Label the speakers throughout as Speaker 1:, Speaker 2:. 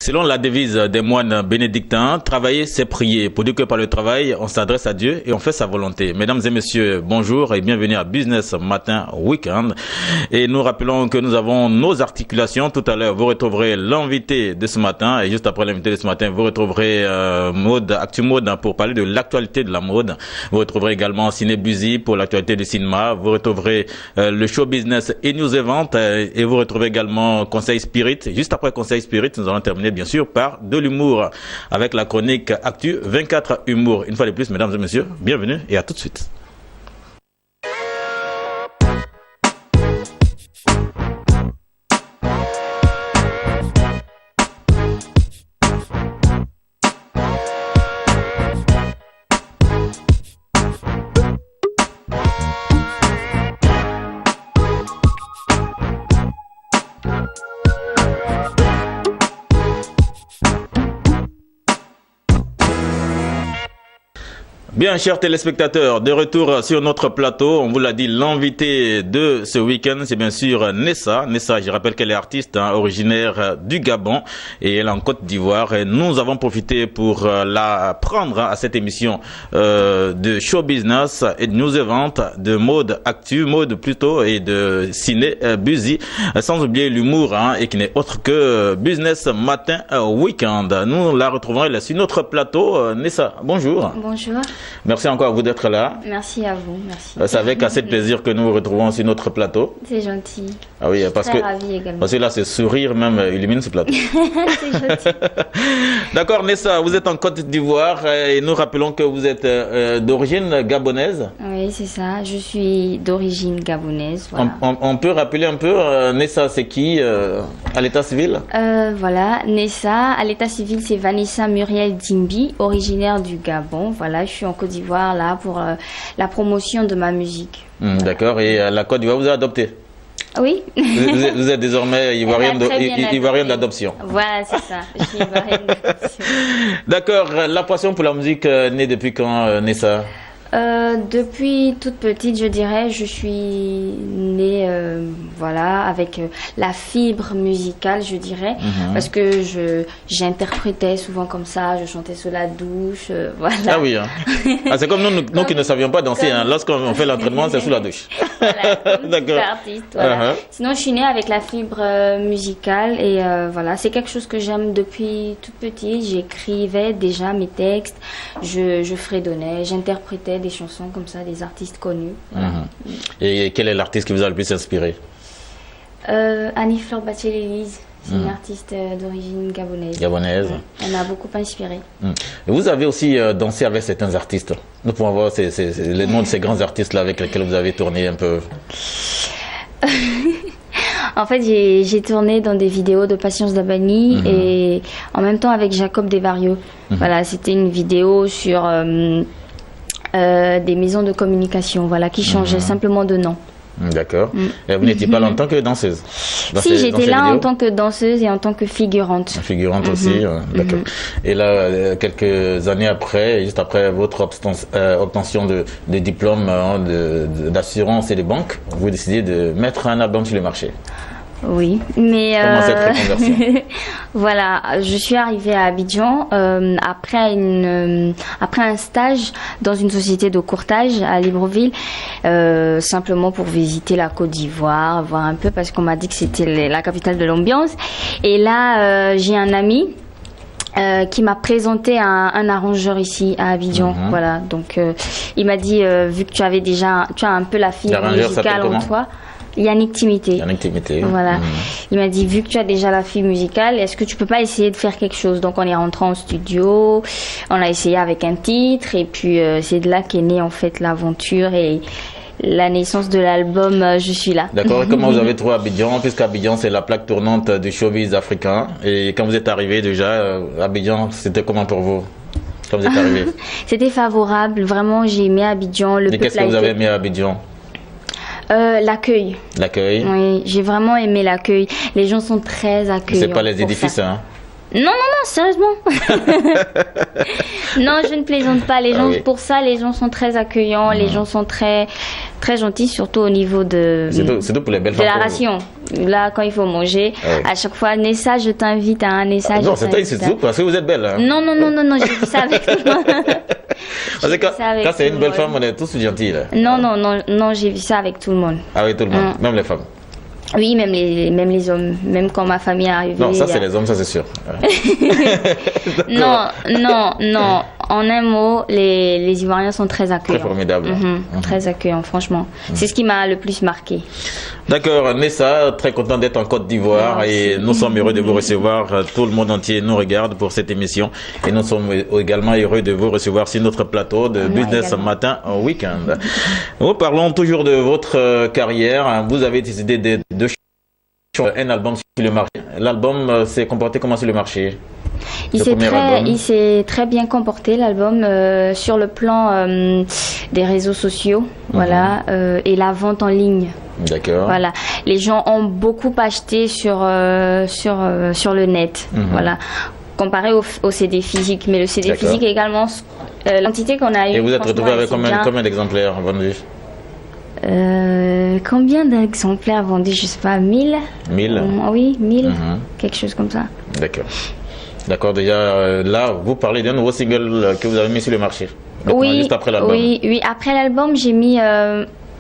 Speaker 1: Selon la devise des moines bénédictins, travailler c'est prier, pour dire que par le travail, on s'adresse à Dieu et on fait sa volonté. Mesdames et messieurs, bonjour et bienvenue à Business Matin Weekend. Et nous rappelons que nous avons nos articulations. Tout à l'heure, vous retrouverez l'invité de ce matin et juste après l'invité de ce matin, vous retrouverez Actu Mode pour parler de l'actualité de la mode. Vous retrouverez également Ciné Buzy pour l'actualité du cinéma. Vous retrouverez le show business et news event et vous retrouverez également Conseil Spirit. Juste après Conseil Spirit, nous allons terminer bien sûr par de l'humour avec la chronique Actu 24 Humour. Une fois de plus, mesdames et messieurs, bienvenue et à tout de suite. Bien, chers téléspectateurs, de retour sur notre plateau, on vous l'a dit, l'invité de ce week-end, c'est bien sûr Nessa. Nessa, je rappelle qu'elle est artiste originaire du Gabon et elle est en Côte d'Ivoire. Et nous avons profité pour la prendre à cette émission de show business et de news event, de mode actu, mode plutôt, et de ciné Buzy, sans oublier l'humour, et qui n'est autre que Business Matin Weekend. Nous la retrouvons elle sur notre plateau. Nessa, bonjour.
Speaker 2: Bonjour.
Speaker 1: Merci encore à vous d'être là.
Speaker 2: Merci à vous, merci.
Speaker 1: C'est avec assez de plaisir que nous vous retrouvons sur notre plateau.
Speaker 2: C'est gentil.
Speaker 1: Ah oui, parce que là, ce sourire même illumine ce plateau.
Speaker 2: C'est gentil.
Speaker 1: D'accord, Nessa, vous êtes en Côte d'Ivoire et nous rappelons que vous êtes d'origine gabonaise.
Speaker 2: Oui, c'est ça. Je suis d'origine gabonaise. Voilà.
Speaker 1: On peut rappeler un peu, Nessa, c'est qui à l'état civil?
Speaker 2: Voilà, Nessa, à l'état civil, c'est Vanessa Muriel Dimbi, originaire du Gabon. Voilà, je suis en Côte d'Ivoire là pour la promotion de ma musique.
Speaker 1: D'accord, et la Côte d'Ivoire vous a adopté?
Speaker 2: Oui.
Speaker 1: Vous êtes désormais ivoirienne d'adoption.
Speaker 2: Voilà, c'est ça. Je suis ivoirienne d'adoption.
Speaker 1: D'accord, la passion pour la musique naît depuis quand, Nessa?
Speaker 2: Depuis toute petite, je dirais, je suis née, voilà, avec la fibre musicale, je dirais, parce que j'interprétais souvent comme ça, je chantais sous la douche, voilà.
Speaker 1: Ah oui, c'est comme nous qui ne savions pas danser, lorsqu'on fait l'entraînement, c'est sous la douche.
Speaker 2: Voilà,
Speaker 1: d'accord.
Speaker 2: Artiste, voilà. Sinon, je suis née avec la fibre musicale et voilà, c'est quelque chose que j'aime depuis toute petite. J'écrivais déjà mes textes, je fredonnais, j'interprétais des chansons comme ça, des artistes connus. Voilà.
Speaker 1: Et quel est l'artiste qui vous a le plus inspiré?
Speaker 2: Annie-Fleur Bachelet-Lise, c'est une artiste d'origine gabonaise. Elle m'a beaucoup inspiré.
Speaker 1: Et vous avez aussi dansé avec certains artistes. Nous pouvons voir les noms de ces grands artistes-là avec lesquels vous avez tourné un peu.
Speaker 2: En fait, j'ai tourné dans des vidéos de Patience Dabani et en même temps avec Jacob Desvarieux. Voilà, c'était une vidéo sur des maisons de communication, voilà, qui changeaient simplement de nom.
Speaker 1: D'accord. Et vous n'étiez pas là en tant que danseuse?
Speaker 2: Si, j'étais là en tant que danseuse et en tant que figurante.
Speaker 1: Figurante aussi, d'accord. Et là, quelques années après, juste après votre obtention de diplôme d'assurance et de banque, vous décidez de mettre un album sur le marché.
Speaker 2: Oui, mais
Speaker 1: comment cette reconversion?
Speaker 2: Voilà, je suis arrivée à Abidjan après un stage dans une société de courtage à Libreville, simplement pour visiter la Côte d'Ivoire, voir un peu parce qu'on m'a dit que c'était la capitale de l'ambiance. Et là, j'ai un ami qui m'a présenté un arrangeur ici à Abidjan. Voilà, donc il m'a dit vu que tu as un peu la fibre musicale en toi. Yannick Timité. Voilà. Il m'a dit, vu que tu as déjà la fibre musicale, est-ce que tu peux pas essayer de faire quelque chose? Donc on est rentré en studio, on a essayé avec un titre et puis c'est de là qu'est née en fait l'aventure et la naissance de l'album Je suis là.
Speaker 1: D'accord. Et comment vous avez trouvé Abidjan? Puisqu'Abidjan c'est la plaque tournante du showbiz africain. Et quand vous êtes arrivé déjà, Abidjan, c'était comment pour vous? Quand vous êtes arrivé?
Speaker 2: C'était favorable. Vraiment, j'ai aimé Abidjan.
Speaker 1: Et qu'est-ce que vous avez aimé à Abidjan?
Speaker 2: L'accueil.
Speaker 1: L'accueil.
Speaker 2: Oui, j'ai vraiment aimé l'accueil. Les gens sont très accueillants.
Speaker 1: C'est pas les édifices, hein?
Speaker 2: Non, sérieusement. Non, je ne plaisante pas. Les gens, pour ça, les gens sont très accueillants. Les gens sont très, très gentil, surtout au niveau de
Speaker 1: surtout pour les belles
Speaker 2: de la
Speaker 1: femmes.
Speaker 2: ration. Là, quand il faut manger, à chaque fois, Nessa, je t'invite à un Nessa.
Speaker 1: Non, c'est tout parce que vous êtes belle. Hein.
Speaker 2: Non, j'ai vu ça avec tout le monde.
Speaker 1: Parce que quand c'est une belle femme, on est tous gentils. Là.
Speaker 2: Non, j'ai vu ça avec tout le monde.
Speaker 1: Avec tout le monde, même les femmes.
Speaker 2: Oui, même les hommes, même quand ma famille est arrivée.
Speaker 1: Non, ça c'est les hommes, ça c'est sûr.
Speaker 2: non. En un mot, les Ivoiriens sont très accueillants.
Speaker 1: Très formidables.
Speaker 2: Très accueillants, franchement. C'est ce qui m'a le plus marqué.
Speaker 1: D'accord, Nessa, très content d'être en Côte d'Ivoire et nous sommes heureux de vous recevoir. Tout le monde entier nous regarde pour cette émission et nous sommes également heureux de vous recevoir sur notre plateau de Business
Speaker 2: également.
Speaker 1: Matin au Week-end. Nous parlons toujours de votre carrière. Vous avez décidé de un album sur le marché. L'album s'est comporté comment sur le marché?
Speaker 2: Il s'est très bien comporté, l'album, sur le plan des réseaux sociaux, voilà, et la vente en ligne.
Speaker 1: D'accord.
Speaker 2: Voilà, les gens ont beaucoup acheté sur le net, voilà, comparé au CD physique. Mais le CD physique également, l'entité qu'on a eue.
Speaker 1: Et vous êtes retrouvé avec combien d'exemplaires vendus?
Speaker 2: Combien d'exemplaires vendus? Je sais pas, 1000. 1000. Oui, 1000, quelque chose comme ça.
Speaker 1: D'accord, déjà là, vous parlez d'un nouveau single que vous avez mis sur le marché.
Speaker 2: Oui,
Speaker 1: juste après l'album.
Speaker 2: Oui, après l'album, j'ai mis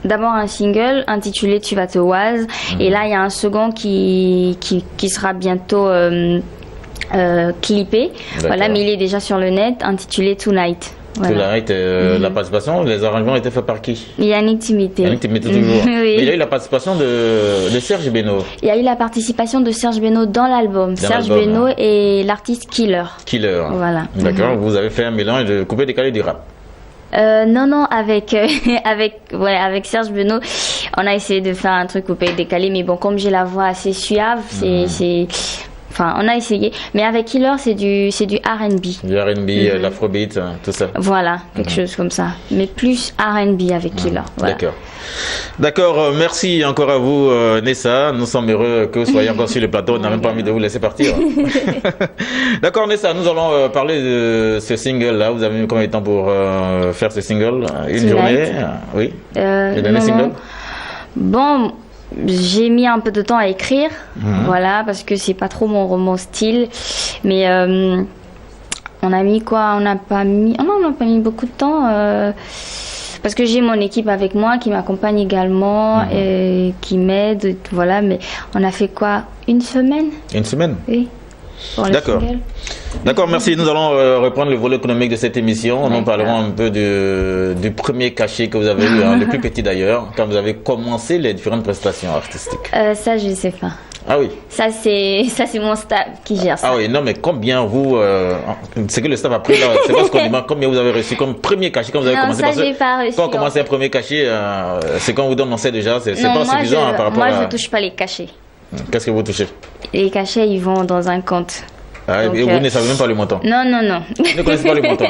Speaker 2: d'abord un single intitulé Tu vas te oise. Et là, il y a un second qui sera bientôt clippé. Voilà, mais il est déjà sur le net, intitulé Tonight.
Speaker 1: Voilà. La participation, les arrangements étaient faits par qui?
Speaker 2: Yannick Timité.
Speaker 1: Yannick Timité toujours.
Speaker 2: Oui.
Speaker 1: Mais il y a eu la participation de Serge Beno.
Speaker 2: Il y a eu la participation de Serge Beno dans l'album. Serge Beno et l'artiste Killer.
Speaker 1: Voilà. D'accord, vous avez fait un mélange de coupé-décalé du rap.
Speaker 2: Non, avec Serge Beno, on a essayé de faire un truc coupé-décalé, mais bon, comme j'ai la voix assez suave, Enfin, on a essayé, mais avec Killer, c'est du R&B.
Speaker 1: Du R&B, l'afrobeat, tout ça.
Speaker 2: Voilà, quelque chose comme ça. Mais plus R&B avec Killer. Voilà.
Speaker 1: D'accord, merci encore à vous, Nessa. Nous sommes heureux que vous soyez encore sur le plateau. On n'a même pas envie de vous laisser partir. D'accord, Nessa, nous allons parler de ce single-là. Vous avez mis combien de temps pour faire ce single? Une journée? Oui. Le dernier single?
Speaker 2: Bon. J'ai mis un peu de temps à écrire, voilà, parce que c'est pas trop mon style. Mais on a mis quoi? On n'a pas mis beaucoup de temps. Parce que j'ai mon équipe avec moi qui m'accompagne également et qui m'aide, voilà. Mais on a fait quoi? Une semaine? Une semaine? Oui.
Speaker 1: D'accord, merci. Nous allons reprendre le volet économique de cette émission. Nous parlerons un peu du premier cachet que vous avez eu, le plus petit d'ailleurs, quand vous avez commencé les différentes prestations artistiques.
Speaker 2: Ça, je ne sais pas.
Speaker 1: Ah oui.
Speaker 2: Ça c'est mon staff qui gère ça.
Speaker 1: Ah oui, non mais combien vous, c'est que le staff a pris là, c'est pas ce qu'on demande, combien vous avez reçu comme premier cachet quand vous avez commencé?
Speaker 2: Ça, j'ai pas reçu.
Speaker 1: Quand on commence un premier cachet, c'est quand on vous donne, on sait déjà, c'est pas suffisant par rapport à...
Speaker 2: Moi, je touche pas les cachets.
Speaker 1: Qu'est-ce que vous touchez?
Speaker 2: Les cachets, ils vont dans un compte.
Speaker 1: Donc, et vous ne savez même pas le montant?
Speaker 2: Non.
Speaker 1: Vous ne connaissez pas le montant?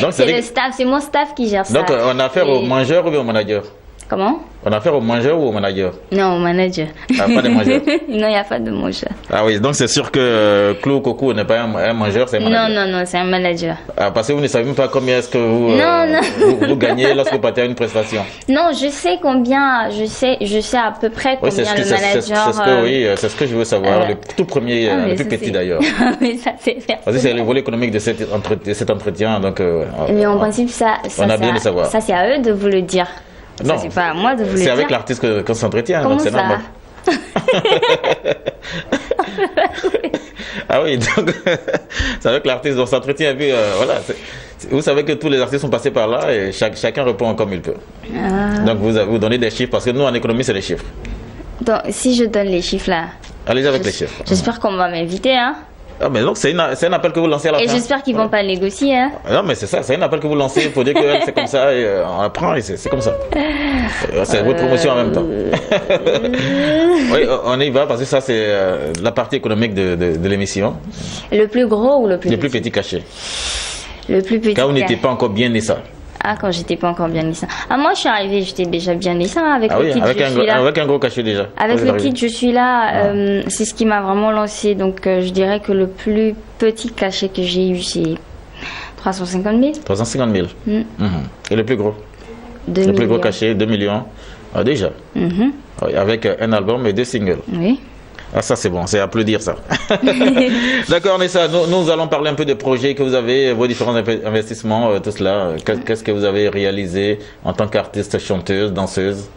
Speaker 2: Non. C'est le staff, c'est mon staff qui gère ça.
Speaker 1: Donc on a affaire au mangeur ou au manager?
Speaker 2: Comment?
Speaker 1: On a affaire au mangeur ou au manager?
Speaker 2: Non, au manager.
Speaker 1: Ah, pas de mangeur?
Speaker 2: Non, il n'y a pas de mangeur.
Speaker 1: Ah oui, donc c'est sûr que Clou Coco n'est pas un mangeur, c'est un manager.
Speaker 2: Non, c'est un manager.
Speaker 1: Ah, parce que vous ne savez même pas combien est-ce que vous gagnez lorsque vous partez à une prestation?
Speaker 2: Non, je sais combien, je sais à peu près combien le manager...
Speaker 1: C'est ce que je veux savoir, le tout premier, le plus petit d'ailleurs.
Speaker 2: Mais ça, c'est fait.
Speaker 1: Parce que c'est le volet économique de cet entretien, donc...
Speaker 2: mais en principe, ça
Speaker 1: on a bien de savoir.
Speaker 2: Ça, c'est à eux de vous le dire.
Speaker 1: Non,
Speaker 2: c'est pas à moi de vous le dire.
Speaker 1: C'est avec l'artiste qu'on s'entretient,
Speaker 2: donc
Speaker 1: c'est normal. Ah oui, donc c'est avec l'artiste qu'on s'entretient. Et puis voilà, vous savez que tous les artistes sont passés par là et chacun répond comme il peut. Donc vous donnez des chiffres parce que nous en économie c'est les chiffres.
Speaker 2: Donc si je donne les chiffres là.
Speaker 1: Allez avec les chiffres.
Speaker 2: J'espère qu'on va m'inviter, hein.
Speaker 1: Ah mais donc c'est un appel que vous lancez à la fin.
Speaker 2: Et j'espère qu'ils vont pas négocier, hein.
Speaker 1: Non mais c'est ça, c'est un appel que vous lancez pour dire que c'est comme ça et on apprend et c'est comme ça. C'est votre promotion en même temps. Oui, on y va parce que ça c'est la partie économique de l'émission.
Speaker 2: Le plus gros ou le plus petit?
Speaker 1: Le plus petit cachet.
Speaker 2: Le plus petit.
Speaker 1: Quand vous n'étiez pas encore bien né ça.
Speaker 2: Ah, quand j'étais pas encore bien né ça. Ah, moi je suis arrivée, j'étais déjà bien né ça. Avec le kit, je suis là.
Speaker 1: Avec un gros cachet déjà.
Speaker 2: Avec le kit, je suis là. C'est ce qui m'a vraiment lancé. Donc je dirais que le plus petit cachet que j'ai eu, c'est 350 000.
Speaker 1: 350 000. Et le plus gros?
Speaker 2: 2
Speaker 1: Le plus gros
Speaker 2: millions.
Speaker 1: cachet, 2 millions. Ah, déjà. Oui, avec un album et 2 singles.
Speaker 2: Oui.
Speaker 1: Ah, ça c'est bon, c'est à applaudir ça. D'accord, Nessa, nous allons parler un peu des projets que vous avez, vos différents investissements, tout cela. Qu'est-ce que vous avez réalisé en tant qu'artiste, chanteuse, danseuse?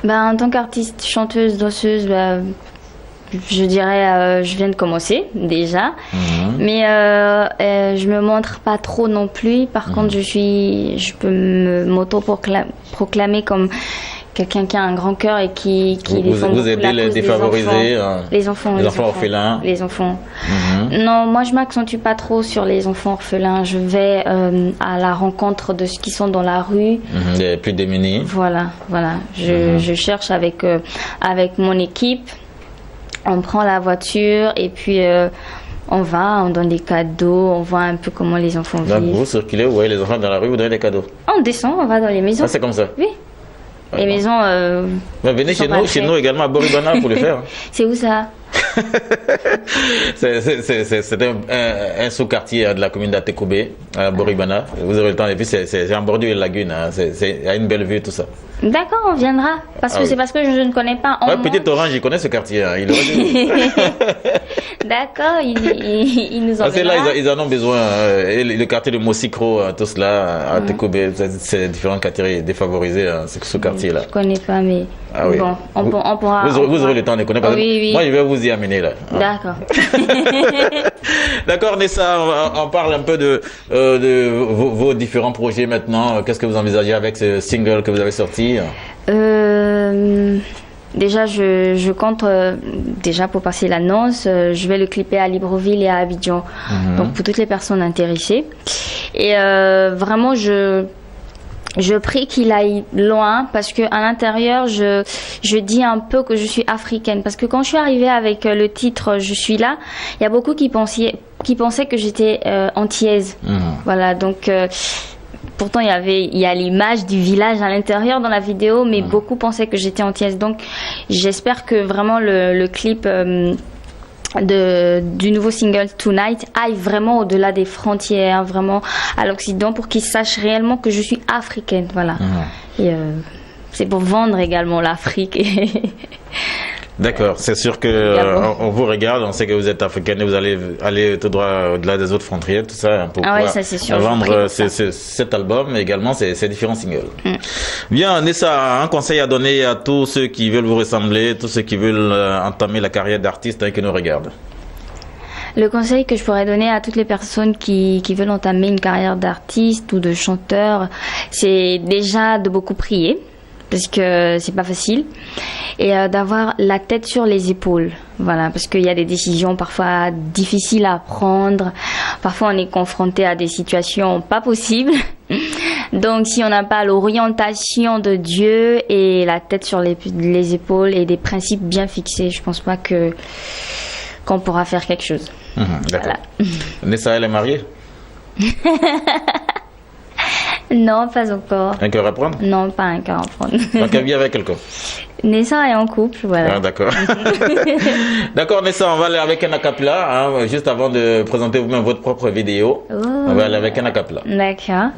Speaker 2: Ben, en tant qu'artiste, chanteuse, danseuse, je dirais, je viens de commencer déjà, mais je me montre pas trop non plus. Par contre, je peux m'auto-proclamer comme quelqu'un qui a un grand cœur et qui défend
Speaker 1: Vous
Speaker 2: beaucoup
Speaker 1: aidez
Speaker 2: la
Speaker 1: les
Speaker 2: cause des
Speaker 1: défavorisés,
Speaker 2: les enfants
Speaker 1: orphelins.
Speaker 2: les enfants. Non, moi je m'accentue pas trop sur les enfants orphelins. Je vais à la rencontre de ceux qui sont dans la rue.
Speaker 1: Les plus démunis.
Speaker 2: Voilà. Je cherche avec mon équipe. On prend la voiture et puis on donne des cadeaux, on voit un peu comment les enfants
Speaker 1: Donc
Speaker 2: vivent.
Speaker 1: vous circulez, vous voyez les enfants dans la rue, vous donnez des cadeaux.
Speaker 2: On descend, on va dans les maisons.
Speaker 1: Ah, c'est comme ça.
Speaker 2: Oui. Les maisons.
Speaker 1: Mais venez
Speaker 2: sont
Speaker 1: chez
Speaker 2: pas
Speaker 1: nous également à Boribana pour le faire.
Speaker 2: C'est où ça?
Speaker 1: C'est un sous-quartier de la commune d'Atekoubé, à Boribana. Vous aurez le temps. Et puis c'est en bordure de la lagune. Il y a une belle vue, tout ça.
Speaker 2: D'accord, on viendra. Parce que c'est parce que je ne connais pas.
Speaker 1: Petite Orange, il connaît ce quartier. Il aurait dû.
Speaker 2: D'accord, il nous
Speaker 1: Parce que là,
Speaker 2: emmènera.
Speaker 1: ils en ont besoin. Et le quartier de Mosikro, tout cela, à Atekoubé, c'est différents quartiers défavorisés, ce quartier-là.
Speaker 2: Je connais pas, mais
Speaker 1: Ah oui.
Speaker 2: bon, on pourra.
Speaker 1: Vous aurez le temps de connaître.
Speaker 2: Oui.
Speaker 1: Moi, je vais vous y amener là.
Speaker 2: D'accord.
Speaker 1: D'accord, Nessa, on parle un peu de vos différents projets maintenant. Qu'est-ce que vous envisagez avec ce single que vous avez sorti?
Speaker 2: Déjà, je compte, déjà pour passer l'annonce, je vais le clipper à Libreville et à Abidjan. Donc pour toutes les personnes intéressées. Et vraiment, je prie qu'il aille loin parce que à l'intérieur, je dis un peu que je suis africaine. Parce que quand je suis arrivée avec le titre Je suis là, il y a beaucoup qui pensaient que j'étais antillaise. Voilà, donc pourtant il y a l'image du village à l'intérieur dans la vidéo, mais beaucoup pensaient que j'étais antillaise. Donc j'espère que vraiment le clip du nouveau single Tonight aille vraiment au-delà des frontières, vraiment à l'Occident, pour qu'ils sachent réellement que je suis africaine. Voilà. Et c'est pour vendre également l'Afrique.
Speaker 1: D'accord, c'est sûr que on vous regarde, on sait que vous êtes africaine et vous allez aller tout droit au-delà des autres frontières, tout ça, pour pouvoir
Speaker 2: ça, c'est sûr,
Speaker 1: vendre cet album, mais également ces différents singles. Bien, Nessa, un conseil à donner à tous ceux qui veulent vous ressembler, tous ceux qui veulent entamer la carrière d'artiste qui nous regardent.
Speaker 2: Le conseil que je pourrais donner à toutes les personnes qui veulent entamer une carrière d'artiste ou de chanteur, c'est déjà de beaucoup prier, parce que c'est pas facile, et d'avoir la tête sur les épaules. Voilà, parce qu'il y a des décisions parfois difficiles à prendre. Parfois, on est confronté à des situations pas possibles. Donc, si on n'a pas l'orientation de Dieu et la tête sur les épaules et des principes bien fixés, je pense pas qu'on pourra faire quelque chose.
Speaker 1: D'accord.
Speaker 2: Voilà.
Speaker 1: Nessa, elle est mariée?
Speaker 2: Non, pas encore.
Speaker 1: Un cœur à prendre?
Speaker 2: Non, pas un cœur à prendre.
Speaker 1: Donc, elle vit avec quelqu'un?
Speaker 2: Nessa est en couple, voilà.
Speaker 1: Ah, d'accord. D'accord, Nessa, on va aller avec un acapella, juste avant de présenter vous-même votre propre vidéo. On va aller avec un acapella.
Speaker 2: D'accord.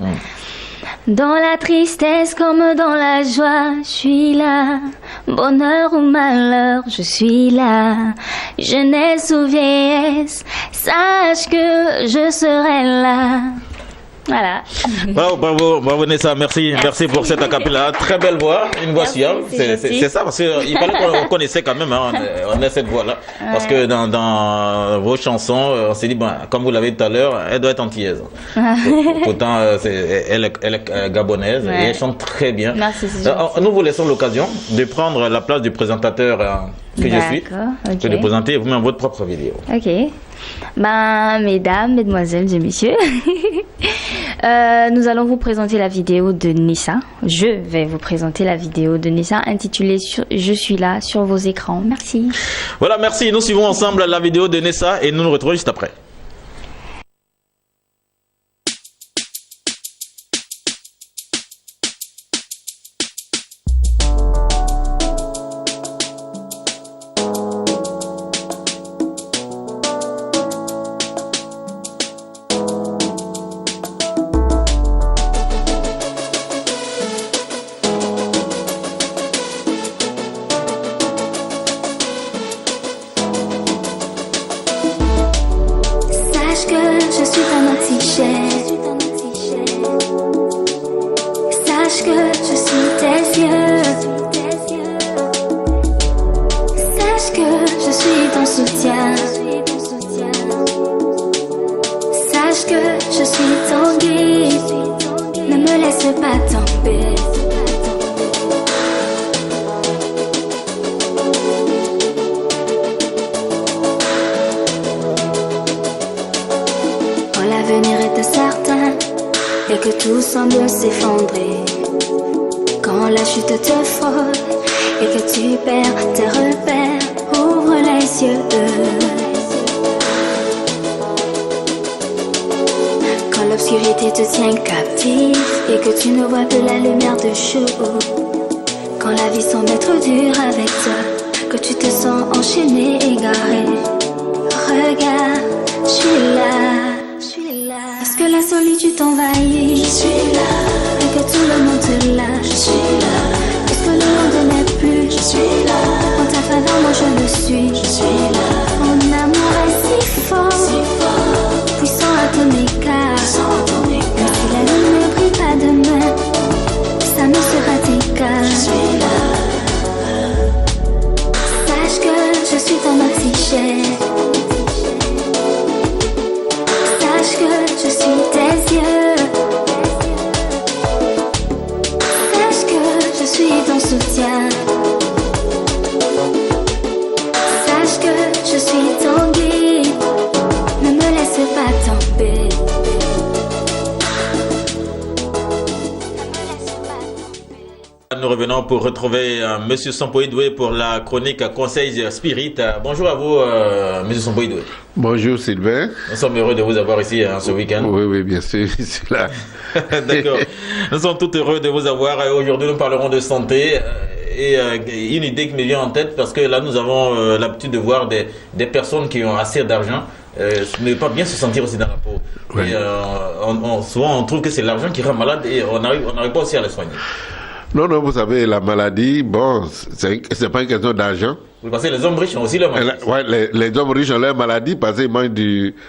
Speaker 2: Dans la tristesse comme dans la joie, je suis là. Bonheur ou malheur, je suis là. Jeunesse ou vieillesse, sache que je serai là. Voilà.
Speaker 1: Bravo Nessa, merci pour cette acapella. Très belle voix, une voix suave. C'est ça, parce qu'il fallait qu'on connaissait quand même, on a cette voix-là. Ouais. Parce que dans vos chansons, on s'est dit, comme vous l'avez dit tout à l'heure, elle doit être antillaise. Pourtant, elle est gabonaise et elle chante très bien.
Speaker 2: Merci,
Speaker 1: nous vous laissons l'occasion de prendre la place du présentateur que je suis, et de présenter vous-même votre propre vidéo.
Speaker 2: Ok. Mesdames, mesdemoiselles et messieurs, nous allons vous présenter la vidéo de Nessa. Je vais vous présenter la vidéo de Nessa intitulée Je suis là sur vos écrans. Merci.
Speaker 1: Voilà, merci. Nous suivons ensemble la vidéo de Nessa et nous nous retrouvons juste après.
Speaker 3: Sache que je suis ton anti-chef. Sache que je suis tes yeux. Sache que je suis ton soutien. Sache que je suis ton guide. Ne me laisse pas tomber. Quand l'avenir est incertain et que tout semble s'effondrer, quand la chute te frôle et que tu perds tes repères, ouvre les yeux. Quand l'obscurité te tient captive et que tu ne vois plus la lumière de jour, quand la vie semble être dure avec toi, que tu te sens enchaîné, égaré, regarde, je suis là. Parce que la solitude t'envahit, je suis là. Et que tout le monde te lâche, je suis là. Parce que le monde n'est plus, je suis là. En ta faveur, moi je le suis, je suis là. Mon amour est si fort, puissant à ton écart. Même si la lune ne brille pas demain, ça ne sera égal. Je suis là. Sache que je suis ton oxygène. Sache que je suis tes yeux. Sache que je suis ton soutien. Sache que je suis ton guide. Ne me laisse pas tomber.
Speaker 1: Nous revenons pour retrouver Monsieur Sampoidoué pour la chronique Conseil Spirit. Bonjour à vous, Monsieur Sampoidoué.
Speaker 4: Bonjour Sylvain.
Speaker 1: Nous sommes heureux de vous avoir ici ce week-end.
Speaker 4: Oui, bien sûr, c'est là.
Speaker 1: D'accord. Nous sommes tout heureux de vous avoir. Aujourd'hui, nous parlerons de santé. Et une idée qui me vient en tête, parce que là, nous avons l'habitude de voir des personnes qui ont assez d'argent ne pas bien se sentir aussi dans la peau. Ouais. Et souvent, on trouve que c'est l'argent qui rend malade et on n'arrive pas aussi à les soigner.
Speaker 4: Non, vous savez, la maladie, bon, c'est pas une question d'argent.
Speaker 1: Oui, parce que les hommes riches ont aussi leur maladie.
Speaker 4: Ouais, les hommes riches ont leur maladie parce qu'ils mangent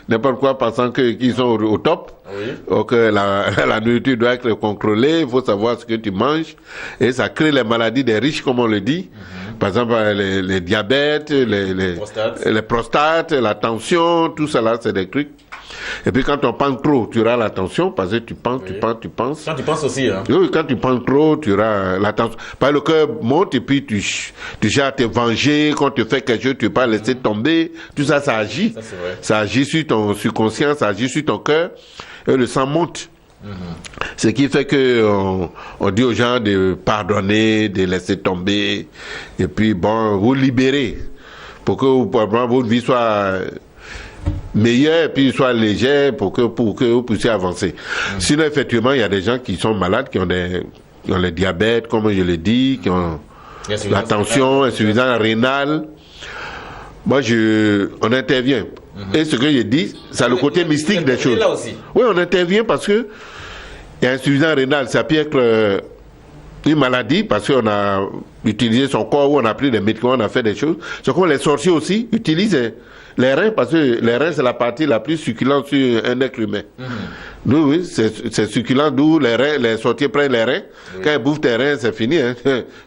Speaker 4: n'importe quoi pensant qu'ils sont au top. Oui. Donc, la nourriture doit être contrôlée, il faut savoir ce que tu manges. Et ça crée les maladies des riches, comme on le dit. Par exemple, les diabètes, les prostates, la tension, tout ça là, c'est des trucs. Et puis quand on pense trop, tu auras la tension parce que tu penses. Quand tu penses
Speaker 1: aussi, hein.
Speaker 4: Oui, quand tu penses trop, tu auras la tension. Parce que le cœur monte et puis tu cherches à te venger, quand tu fais quelque chose, tu ne peux pas laisser tomber. Tout ça, ça agit. Ça, c'est vrai. Ça agit sur ton subconscient, ça agit sur ton cœur. Et le sang monte. Ce qui fait que on dit aux gens de pardonner, de laisser tomber. Et puis, bon, vous libérer. Pour que votre vie soit meilleur et puis soit léger pour que vous puissiez avancer. Sinon, effectivement, il y a des gens qui sont malades, qui ont le diabète, comme je l'ai dit, qui ont la tension, insuffisance rénale. Moi, on intervient. Et ce que j'ai dit, c'est le côté mystique des choses.
Speaker 1: Là aussi.
Speaker 4: Oui, on intervient parce que il y a insuffisance rénale, ça peut être une maladie parce qu'on a utilisé son corps, ou on a pris des médicaments, on a fait des choses. C'est comme les sorciers aussi utilisent les reins, parce que les reins, c'est la partie la plus succulente sur un être humain. Nous, oui, c'est succulent, d'où les sorciers prennent les reins. Quand ils bouffent tes reins, c'est fini. Hein.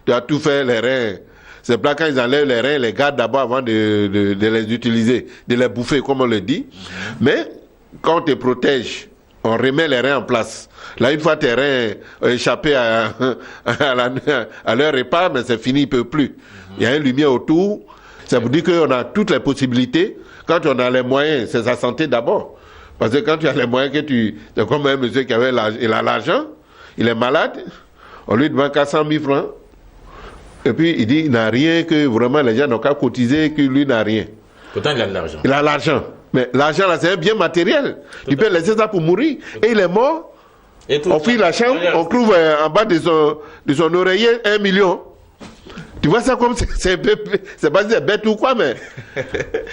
Speaker 4: Tu as tout fait, les reins. C'est pas quand ils enlèvent les reins, ils les gardent d'abord avant de les utiliser, de les bouffer, comme on le dit. Mais, quand on te protège, on remet les reins en place. Là, une fois tes reins ont échappé à leur repas, mais c'est fini, ils ne peuvent plus. Il y a une lumière autour. Ça veut dire qu'on a toutes les possibilités. Quand on a les moyens, c'est sa santé d'abord. Parce que quand tu as les moyens, c'est comme un monsieur qui avait il a l'argent, il est malade, on lui demande 400 000 francs. Et puis il dit il n'a rien, que vraiment les gens n'ont qu'à cotiser, que lui n'a rien.
Speaker 1: Pourtant il a de l'argent.
Speaker 4: Il a l'argent. Mais l'argent là, c'est un bien matériel. Il peut laisser ça pour mourir. Et il est mort. On file la chambre, on trouve en bas de son oreiller 1 million. Tu vois ça comme c'est pas si c'est bête ou quoi, mais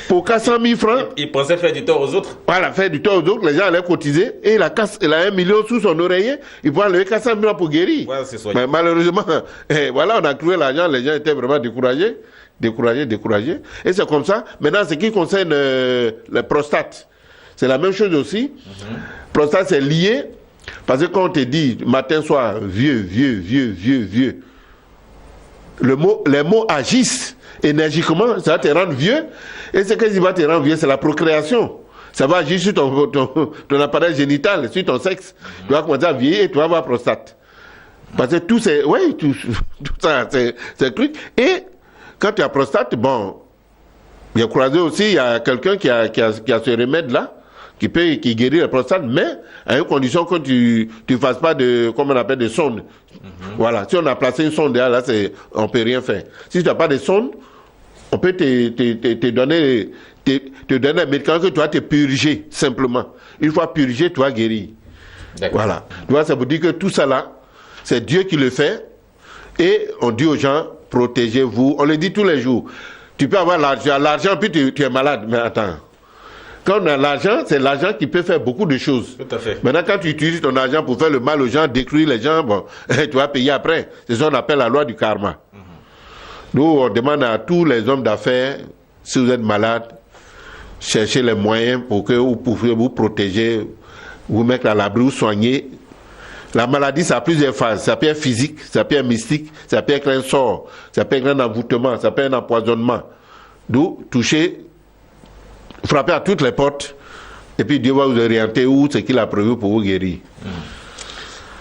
Speaker 4: pour 400 000 francs.
Speaker 1: Il pensait faire du tort aux autres.
Speaker 4: Voilà, faire du tort aux autres, les gens allaient cotiser et il a 1 million sous son oreiller, il peut enlever 400 000 francs pour guérir.
Speaker 1: Ouais,
Speaker 4: mais malheureusement, voilà, on a trouvé l'argent, les gens étaient vraiment découragés. Et c'est comme ça. Maintenant, ce qui concerne les prostates, c'est la même chose aussi. Prostate, c'est lié, parce que quand on te dit matin, soir, vieux, les mots agissent énergiquement, ça va te rendre vieux, et ce qui va te rendre vieux, c'est la procréation. Ça va agir sur ton appareil génital, sur ton sexe. Tu vas commencer à vieillir et tu vas avoir prostate. Parce que tout ça, c'est le truc. Et quand tu as prostate, bon, j'ai croisé aussi, il y a quelqu'un qui a ce remède-là, qui guérit la prostate, mais à une condition que tu fasses pas comme on appelle, des sondes. Voilà. Si on a placé une sonde là, on peut rien faire. Si tu n'as pas de sonde, on peut te donner un médicament que tu vas te purger, simplement. Une fois purgé, tu vas guérir. Voilà. Tu vois, ça veut dire que tout ça là, c'est Dieu qui le fait. Et on dit aux gens, protégez-vous. On le dit tous les jours. Tu peux avoir l'argent, puis tu es malade. Mais attends. Quand on a l'argent, c'est l'argent qui peut faire beaucoup de choses.
Speaker 1: Tout à fait.
Speaker 4: Maintenant, quand tu utilises ton argent pour faire le mal aux gens, détruire les gens, bon, tu vas payer après. C'est ce qu'on appelle la loi du karma. Nous, on demande à tous les hommes d'affaires, si vous êtes malade, cherchez les moyens pour que vous puissiez vous protéger, vous mettre à l'abri, vous soigner. La maladie, ça a plusieurs phases. Ça peut être physique, ça peut être mystique, ça peut être un sort, ça peut être un envoûtement, ça peut être un empoisonnement. D'où toucher, frapper à toutes les portes, et puis Dieu va vous orienter où ce qu'il a prévu pour vous guérir.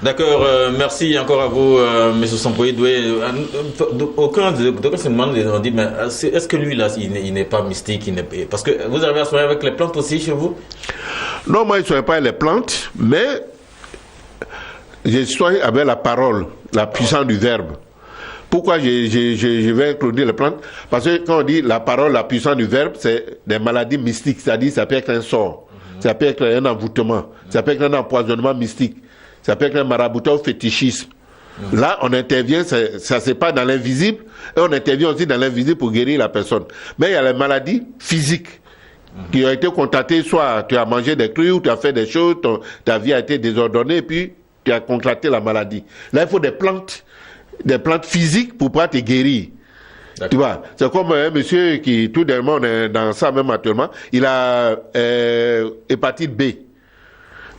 Speaker 1: D'accord, merci encore à vous, M. Sampoy Doué. Aucun docteur se demande, on dit, mais est-ce que lui, là, il n'est pas mystique, parce que vous arrivez à soigner avec les plantes aussi chez vous?
Speaker 4: Non, moi, je ne soigne pas les plantes, mais je soigne avec la parole, la puissance du verbe. Pourquoi je vais introduire les plantes? Parce que quand on dit la parole, la puissance du verbe, c'est des maladies mystiques, c'est-à-dire ça peut être un sort, ça peut être un envoûtement, ça peut être un empoisonnement mystique. Ça peut être un maraboutage au fétichisme. Là, on intervient, ça c'est pas dans l'invisible, et on intervient aussi dans l'invisible pour guérir la personne. Mais il y a les maladies physiques qui ont été constatées, soit tu as mangé des crues, ou tu as fait des choses, ta vie a été désordonnée, et puis tu as contracté la maladie. Là, il faut des plantes physiques pour pouvoir te guérir. Tu vois, c'est comme un monsieur qui, tout dernièrement, on est dans ça même actuellement, il a hépatite B.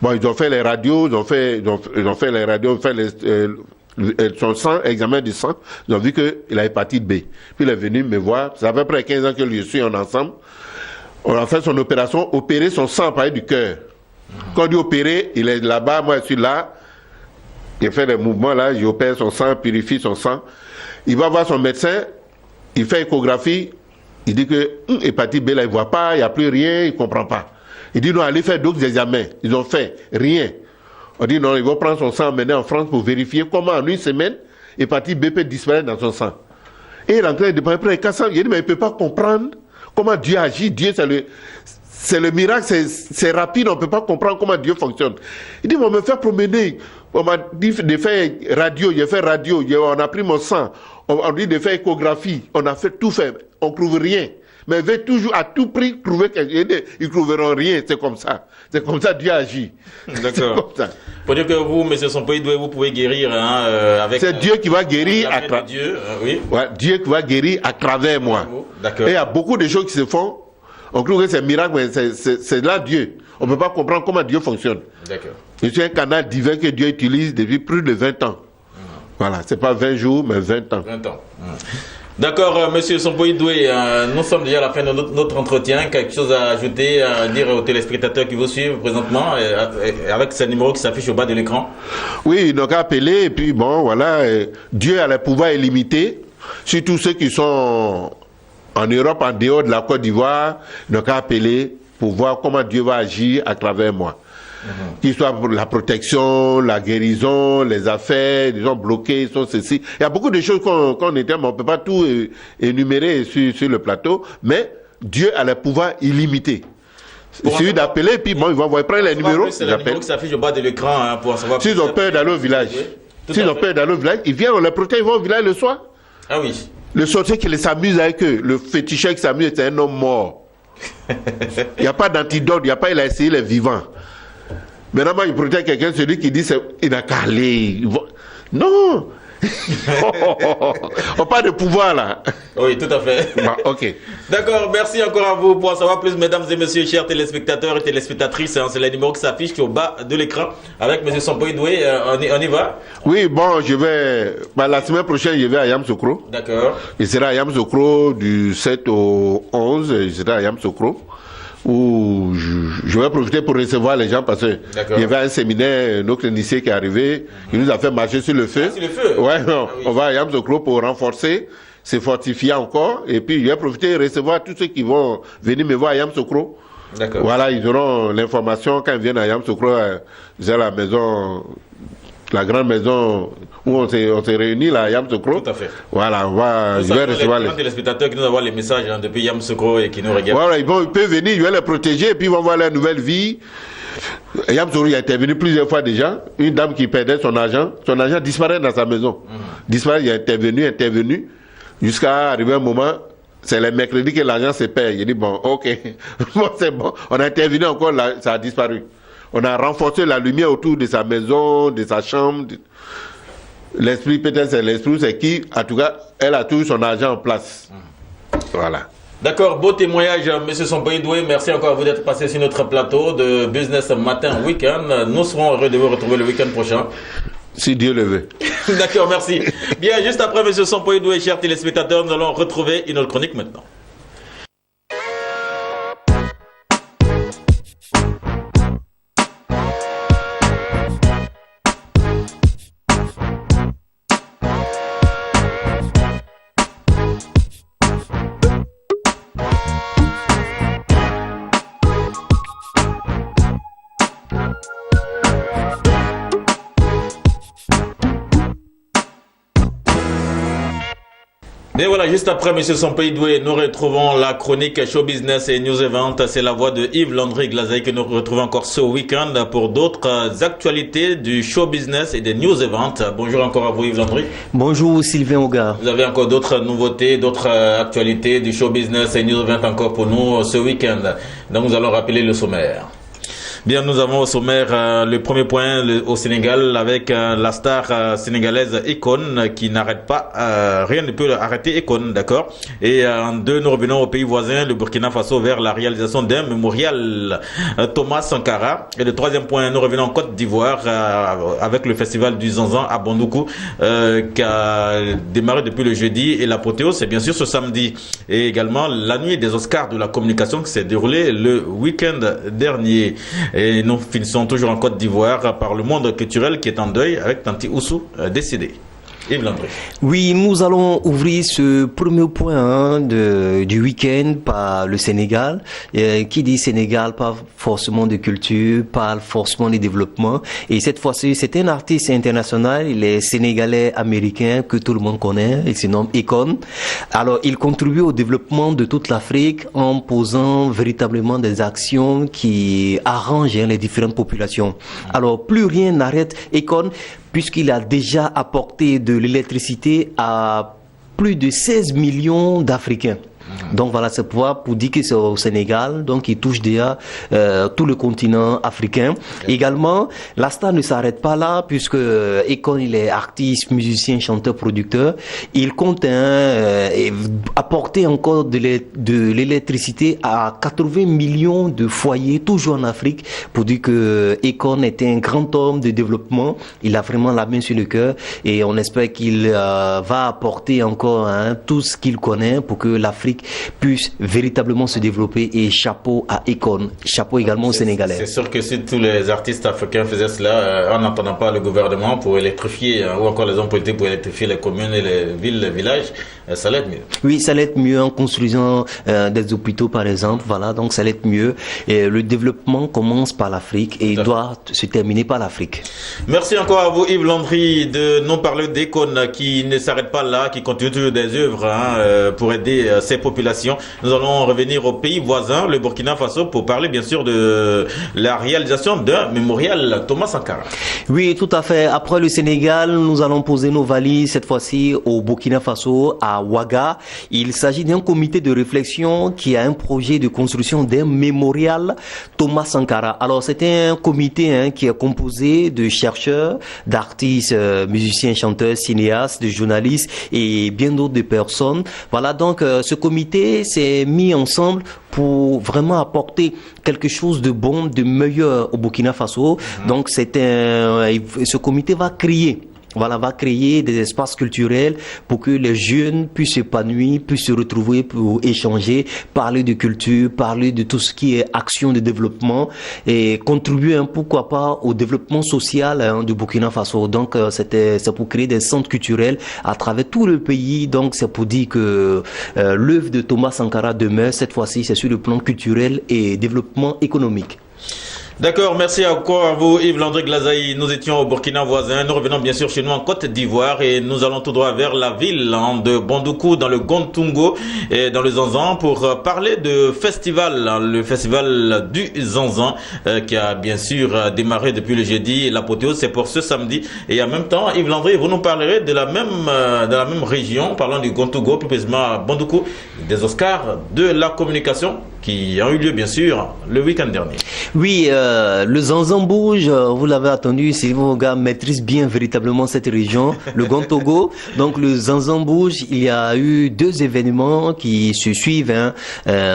Speaker 4: Bon, ils ont fait les radios, ils ont fait son sang, examen du sang, ils ont vu qu'il a hépatite B. Puis il est venu me voir, ça fait à peu près 15 ans que je suis en ensemble. On a fait son opération, opérer son sang par du cœur. Quand on dit opérer, il est là-bas, moi je suis là, il fait des mouvements là, j'opère son sang, purifie son sang. Il va voir son médecin, il fait échographie, il dit que hépatite B là, il voit pas, il n'y a plus rien, il comprend pas. Il dit non, allez faire d'autres examens. Ils ont fait rien. On dit non, ils vont prendre son sang, emmener en France pour vérifier comment en une semaine, l'hépatite B peut disparaître dans son sang. Et il est en train de prendre 400. Il dit mais il ne peut pas comprendre comment Dieu agit. Dieu, c'est le miracle, c'est rapide, on ne peut pas comprendre comment Dieu fonctionne. Il dit on me fait promener. On m'a dit de faire radio, j'ai fait radio, on a pris mon sang. On dit de faire échographie, on a fait tout fait, on ne trouve rien. Mais veut toujours à tout prix trouver quelque chose. Ils ne trouveront rien, c'est comme ça. C'est comme ça Dieu agit.
Speaker 1: D'accord. Pour dire que vous, M. Sampoy Doué, vous pouvez guérir avec...
Speaker 4: C'est Dieu qui va guérir à travers...
Speaker 1: Dieu, oui.
Speaker 4: Ouais, Dieu qui va guérir à travers moi.
Speaker 1: D'accord.
Speaker 4: Et il y a beaucoup de choses qui se font. On trouve que c'est un miracle, mais c'est là Dieu. On ne peut pas comprendre comment Dieu fonctionne.
Speaker 1: D'accord.
Speaker 4: Je suis un canal divin que Dieu utilise depuis plus de 20 ans. Voilà, c'est pas 20 jours, mais 20 ans.
Speaker 1: 20 ans. D'accord, Monsieur Sampoy Doué, nous sommes déjà à la fin de notre entretien. Quelque chose à ajouter, à dire aux téléspectateurs qui vous suivent présentement, avec ce numéro qui s'affiche au bas de l'écran? Oui,
Speaker 4: donc appeler, et puis bon, voilà, Dieu a le pouvoir illimité, surtout ceux qui sont en Europe, en dehors de la Côte d'Ivoire, donc appeler pour voir comment Dieu va agir à travers moi. Qu'il soit pour la protection, la guérison, les affaires, les gens bloqués, ils sont ceci. Il y a beaucoup de choses qu'on était, mais on ne peut pas tout énumérer sur le plateau, mais Dieu a le pouvoir illimité. Il suffit d'appeler, puis bon, ils vont prendre les numéros.
Speaker 1: C'est le numéro qui s'affiche au bas de l'écran pour savoir.
Speaker 4: S'ils ont peur d'aller au village, ils viennent, on les protège, ils vont au village le soir.
Speaker 1: Ah oui.
Speaker 4: Le sorcier qui s'amuse avec eux, le féticheur qui s'amuse, c'est un homme mort. Il n'y a pas d'antidote, il a essayé les vivants. Maintenant, il protège quelqu'un, celui qui dit il n'a qu'à aller. Non, On parle de pouvoir là.
Speaker 1: Oui, tout à fait.
Speaker 4: Bon, ok.
Speaker 1: D'accord, merci encore à vous. Pour en savoir plus, mesdames et messieurs, chers téléspectateurs et téléspectatrices, hein, c'est le numéro qui s'affiche au bas de l'écran avec M. Sompoy Doué. On y va?
Speaker 4: Oui, bon, je vais. La semaine prochaine, je vais à Yamoussoukro.
Speaker 1: D'accord.
Speaker 4: Je serai à Yamoussoukro du 7 au 11. Je serai à Yamoussoukro, où je vais profiter pour recevoir les gens parce qu'il y avait un séminaire, notre initié qui est arrivé, il nous a fait marcher sur le feu.
Speaker 1: Ah, sur le feu?
Speaker 4: Ouais, non, on va à Yamoussoukro pour renforcer, se fortifier encore, et puis je vais profiter de recevoir tous ceux qui vont venir me voir à Yamoussoukro.
Speaker 1: D'accord.
Speaker 4: Voilà, ils auront l'information quand ils viennent à Yamoussoukro, c'est la maison, la grande maison où on s'est réunis là à Yamoussoukro.
Speaker 1: Tout à fait.
Speaker 4: Voilà, je vais recevoir
Speaker 1: les téléspectateurs qui nous envoient les messages hein, depuis Yamoussoukro et qui nous regardent.
Speaker 4: Voilà, ils peuvent venir, je vais les protéger et puis ils vont voir leur nouvelle vie. Yamoussoukro il a intervenu plusieurs fois déjà. Une dame qui perdait son argent disparaît dans sa maison. Disparaît, il a intervenu, jusqu'à arriver un moment. C'est les mercredis que l'argent se perd. Il dit bon, ok, bon, c'est bon. On a intervenu encore, là, ça a disparu. On a renforcé la lumière autour de sa maison, de sa chambre. L'esprit, peut-être c'est l'esprit, c'est qui, en tout cas, elle a tout son argent en place. Voilà.
Speaker 1: D'accord, beau témoignage, M. Sompoy Doué. Merci encore à vous d'être passé sur notre plateau de Business Matin Week-end. Nous serons heureux de vous retrouver le week-end prochain.
Speaker 4: Si Dieu le veut.
Speaker 1: D'accord, merci. Bien, juste après M. Sompoy Doué, chers téléspectateurs, nous allons retrouver une autre chronique maintenant. Et voilà, juste après M. Sompoy Doué, nous retrouvons la chronique Show Business et News Event. C'est la voix de Yves Landry Glazaï que nous retrouvons encore ce week-end pour d'autres actualités du Show Business et des News Event. Bonjour encore à vous Yves Landry.
Speaker 5: Bonjour Sylvain Oga.
Speaker 1: Vous avez encore d'autres nouveautés, d'autres actualités du Show Business et News Event encore pour nous ce week-end. Donc nous allons rappeler le sommaire. Bien, nous avons au sommaire le premier point au Sénégal avec la star sénégalaise Akon qui n'arrête pas, rien ne peut arrêter Akon, d'accord. Et en deux, nous revenons au pays voisin, le Burkina Faso, vers la réalisation d'un mémorial Thomas Sankara. Et le troisième point, nous revenons en Côte d'Ivoire avec le festival du Zanzan à Bondoukou qui a démarré depuis le jeudi et l'apothéose c'est bien sûr ce samedi. Et également la nuit des Oscars de la communication qui s'est déroulée le week-end dernier. Et nous finissons toujours en Côte d'Ivoire par le monde culturel qui est en deuil avec Tanti Oussou décédé. Yves Landry.
Speaker 5: Oui, nous allons ouvrir ce premier point du week-end par le Sénégal. Qui dit Sénégal parle forcément de culture, parle forcément de développement. Et cette fois-ci, c'est un artiste international, il est sénégalais américain que tout le monde connaît, il se nomme Akon. Alors, il contribue au développement de toute l'Afrique en posant véritablement des actions qui arrangent les différentes populations. Alors, plus rien n'arrête Akon, puisqu'il a déjà apporté de l'électricité à plus de 16 millions d'Africains. Donc voilà, c'est pour dire que c'est au Sénégal, donc il touche déjà tout le continent africain. Également, la star ne s'arrête pas là, puisque Akon, il est artiste, musicien, chanteur, producteur. Il compte apporter encore de l'électricité à 80 millions de foyers, toujours en Afrique, pour dire que Akon est un grand homme de développement. Il a vraiment la main sur le cœur et on espère qu'il va apporter encore tout ce qu'il connaît pour que l'Afrique puisse véritablement se développer. Et chapeau à Akon, chapeau également aux Sénégalais.
Speaker 1: C'est sûr que si tous les artistes africains faisaient cela en n'entendant pas le gouvernement pour électrifier ou encore les hommes politiques pour électrifier les communes et les villes, les villages, ça allait être mieux.
Speaker 5: Oui, ça allait être mieux en construisant des hôpitaux par exemple, voilà, donc ça allait être mieux. Et le développement commence par l'Afrique et il doit se terminer par l'Afrique.
Speaker 1: Merci encore à vous Yves Landry de nous parler d'Akon qui ne s'arrête pas là, qui continue toujours des œuvres pour aider ses populations. Nous allons revenir au pays voisin, le Burkina Faso, pour parler bien sûr de la réalisation d'un mémorial Thomas Sankara.
Speaker 5: Oui, tout à fait. Après le Sénégal, nous allons poser nos valises cette fois-ci au Burkina Faso, à Ouaga. Il s'agit d'un comité de réflexion qui a un projet de construction d'un mémorial Thomas Sankara. Alors, c'est un comité qui est composé de chercheurs, d'artistes, musiciens, chanteurs, cinéastes, de journalistes et bien d'autres de personnes. Voilà, donc ce comité s'est mis ensemble pour vraiment apporter quelque chose de bon, de meilleur au Burkina Faso. Donc ce comité va créer des espaces culturels pour que les jeunes puissent s'épanouir, puissent se retrouver pour échanger, parler de culture, parler de tout ce qui est action de développement et contribuer, pourquoi pas, au développement social du Burkina Faso. Donc, c'est pour créer des centres culturels à travers tout le pays. Donc, c'est pour dire que l'œuvre de Thomas Sankara demeure. Cette fois-ci, c'est sur le plan culturel et développement économique.
Speaker 1: D'accord, merci encore à vous Yves Landry Glazaï. Nous étions au Burkina voisin, nous revenons bien sûr chez nous en Côte d'Ivoire et nous allons tout droit vers la ville de Bondoukou dans le Gontungo et dans le Zanzan pour parler de festival, le festival du Zanzan qui a bien sûr démarré depuis le jeudi. L'apothéose c'est pour ce samedi et en même temps Yves Landry, vous nous parlerez de la même région, parlant du Gontungo, plus précisément à Bondoukou, des Oscars de la communication qui ont eu lieu bien sûr le week-end dernier.
Speaker 5: Oui, le Zanzan bouge, vous l'avez attendu, si vos gars maîtrisent bien véritablement cette région, le Gontogo. Donc le Zanzan bouge, il y a eu 2 événements qui se suivent.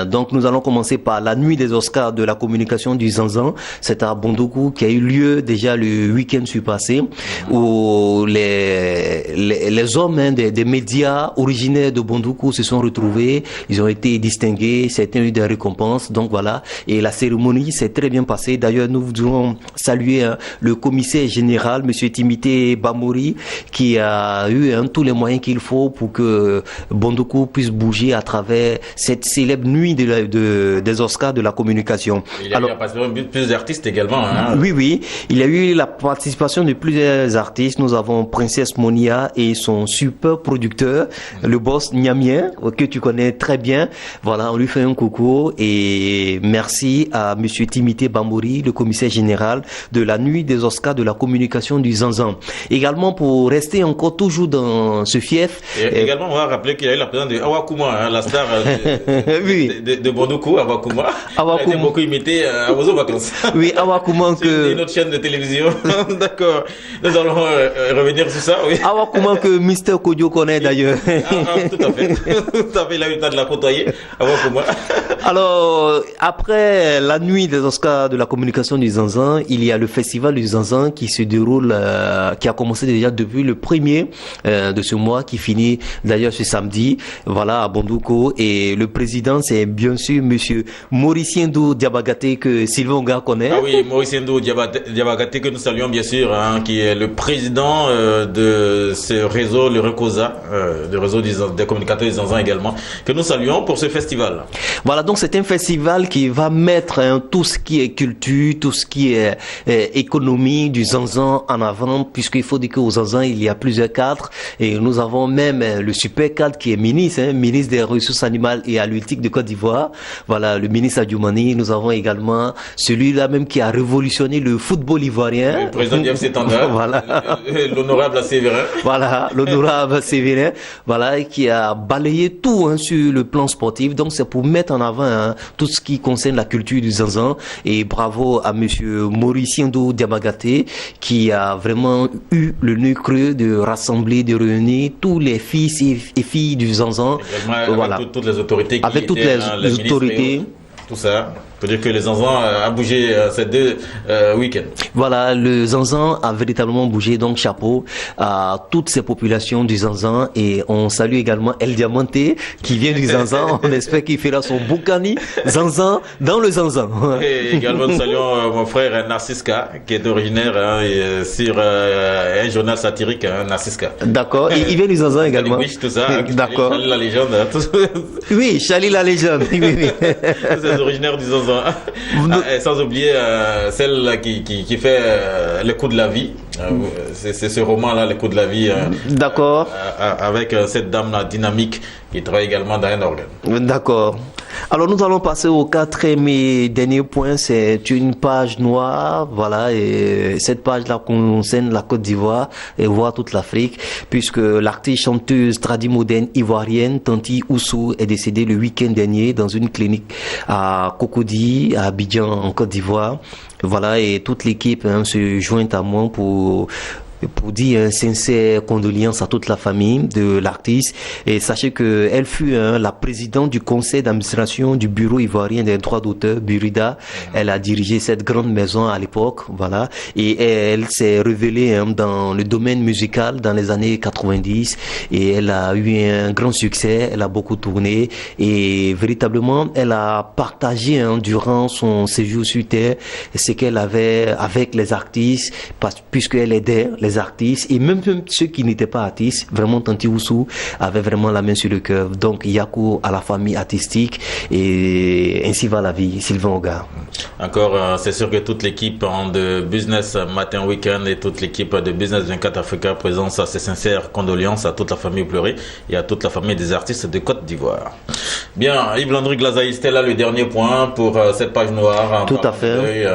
Speaker 5: Donc nous allons commencer par la nuit des Oscars de la communication du Zanzan. C'est à Bondoukou qui a eu lieu déjà le week-end passé, où les hommes des médias originaires de Bondoukou se sont retrouvés, ils ont été distingués, certains ont eu des récompenses, donc voilà. Et la cérémonie s'est très bien passée. D'ailleurs, nous voudrions saluer le commissaire général, monsieur Timité Bamori, qui a eu tous les moyens qu'il faut pour que Bondoukou puisse bouger à travers cette célèbre nuit des Oscars de la communication.
Speaker 1: Il y a eu la participation de plusieurs artistes également.
Speaker 5: Oui. Il y a eu la participation de plusieurs artistes. Nous avons Princesse Monia et son super producteur, le boss Niamien, que tu connais très bien. Voilà, on lui fait un coucou et merci à monsieur Timité Bamori, le commissaire général de la nuit des Oscars de la communication du Zanzan. Également, pour rester encore toujours dans ce fief.
Speaker 1: Et également, on va rappeler qu'il y a eu la présence de Awakuma, la star de Bondoukou, Awakuma. Elle a été beaucoup imité à vos vacances.
Speaker 5: Oui, Awakuma
Speaker 1: c'est une autre chaîne de télévision. D'accord. Nous allons revenir sur ça, oui.
Speaker 5: Awakuma que Mr. Kodio connaît d'ailleurs.
Speaker 1: Tout à fait. Tout à fait, il a eu le temps de la côtoyer. Awakuma.
Speaker 5: Alors, après la nuit des Oscars de la communication du Zanzan, il y a le festival du Zanzan qui se déroule, qui a commencé déjà depuis le 1er de ce mois, qui finit d'ailleurs ce samedi, voilà, à Bondoukou. Et le président, c'est bien sûr monsieur Mauriciendo Diabagaté, que Sylvain Onga connaît.
Speaker 1: Ah oui, Mauriciendo Diabagaté, que nous saluons bien sûr, qui est le président de ce réseau, le RECOSA, le réseau des communicateurs du Zanzan également, que nous saluons pour ce festival.
Speaker 5: Voilà, donc c'est un festival qui va mettre tout ce qui est culture, tout ce qui est économie du Zanzan en avant, puisqu'il faut dire qu'au Zanzan, il y a plusieurs cadres, et nous avons même le super cadre qui est ministre des ressources animales et halieutiques de Côte d'Ivoire. Voilà, le ministre Adjoumani. Nous avons également celui-là même qui a révolutionné le football ivoirien.
Speaker 1: Le président du FC Tanda.
Speaker 5: Voilà.
Speaker 1: L'honorable Sévérin.
Speaker 5: Voilà, l'honorable Sévérin. Voilà, qui a balayé tout sur le plan sportif. Donc c'est pour mettre en avant tout ce qui concerne la culture du Zanzan. Et bravo à monsieur Mauriciendo Diabagaté qui a vraiment eu le nœud creux de rassembler, de réunir tous les fils et filles du Zanzan.
Speaker 1: Voilà. Avec toutes les autorités qui
Speaker 5: avec toutes les autorités.
Speaker 1: Tout ça. Faut dire que le Zanzan a bougé ces 2 week-ends.
Speaker 5: Voilà, le Zanzan a véritablement bougé, donc chapeau à toutes ces populations du Zanzan. Et on salue également El Diamanté qui vient du Zanzan. On espère qu'il fera son Boukani Zanzan dans le Zanzan.
Speaker 1: Et également nous saluons mon frère Narciska qui est originaire sur un journal satirique, Narciska.
Speaker 5: D'accord, il vient du Zanzan également.
Speaker 1: Oui, tout ça.
Speaker 5: D'accord.
Speaker 1: Charlie la légende.
Speaker 5: Oui, Charlie la légende.
Speaker 1: C'est originaire du Zanzan. Sans oublier celle qui fait Le Coût de la vie. C'est ce roman-là, Le Coût de la vie.
Speaker 5: D'accord.
Speaker 1: Avec cette dame-là dynamique qui travaille également dans un organe.
Speaker 5: D'accord. Alors nous allons passer au quatrième et dernier point, c'est une page noire, voilà, et cette page-là concerne la Côte d'Ivoire et voire toute l'Afrique, puisque l'artiste chanteuse tradimoderne ivoirienne Tanti Oussou est décédée le week-end dernier dans une clinique à Cocody, à Abidjan, en Côte d'Ivoire. Voilà, et toute l'équipe se joint à moi pour dire sincère condoléances à toute la famille de l'artiste. Et sachez que elle fut la présidente du conseil d'administration du bureau ivoirien des droits d'auteur, Burida. Elle a dirigé cette grande maison à l'époque, voilà. Et elle s'est révélée dans le domaine musical dans les années 90. Et elle a eu un grand succès. Elle a beaucoup tourné. Et véritablement, elle a partagé durant son séjour sur Terre ce qu'elle avait avec les artistes, puisqu'elle aidait les artistes et même ceux qui n'étaient pas artistes. Vraiment, Tanti Oussou avait vraiment la main sur le cœur. Donc Yakou à la famille artistique, et ainsi va la vie. Sylvain Oga.
Speaker 1: Encore, c'est sûr que toute l'équipe de Business Matin Week-end et toute l'équipe de Business 24 Africa présente ses sincères condoléances à toute la famille pleurée et à toute la famille des artistes de Côte d'Ivoire. Bien, Yves-Landry Glazaï, c'était là le dernier point pour cette page noire.
Speaker 5: Tout à fait.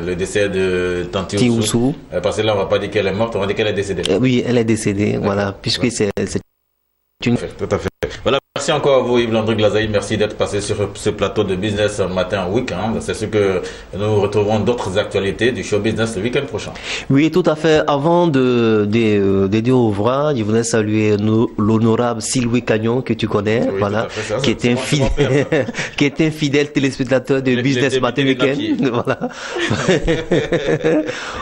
Speaker 1: Le décès de Tanti Oussou. Parce que là, on ne va pas dire qu'elle est morte, on va dire qu'elle est décédée.
Speaker 5: Oui, elle est décédée, voilà, puisque c'est une...
Speaker 1: Tout à fait. Voilà, merci encore à vous Yves-Landry Glazaï, merci d'être passé sur ce plateau de Business Matin Week-end. C'est sûr que nous retrouverons d'autres actualités du show business le week-end prochain.
Speaker 5: Oui, tout à fait. Avant de dire au revoir, je voudrais saluer l'honorable Sylvie Cagnon que tu connais, oui, voilà, qui est un fidèle téléspectateur de Business Matin Week-end. Voilà.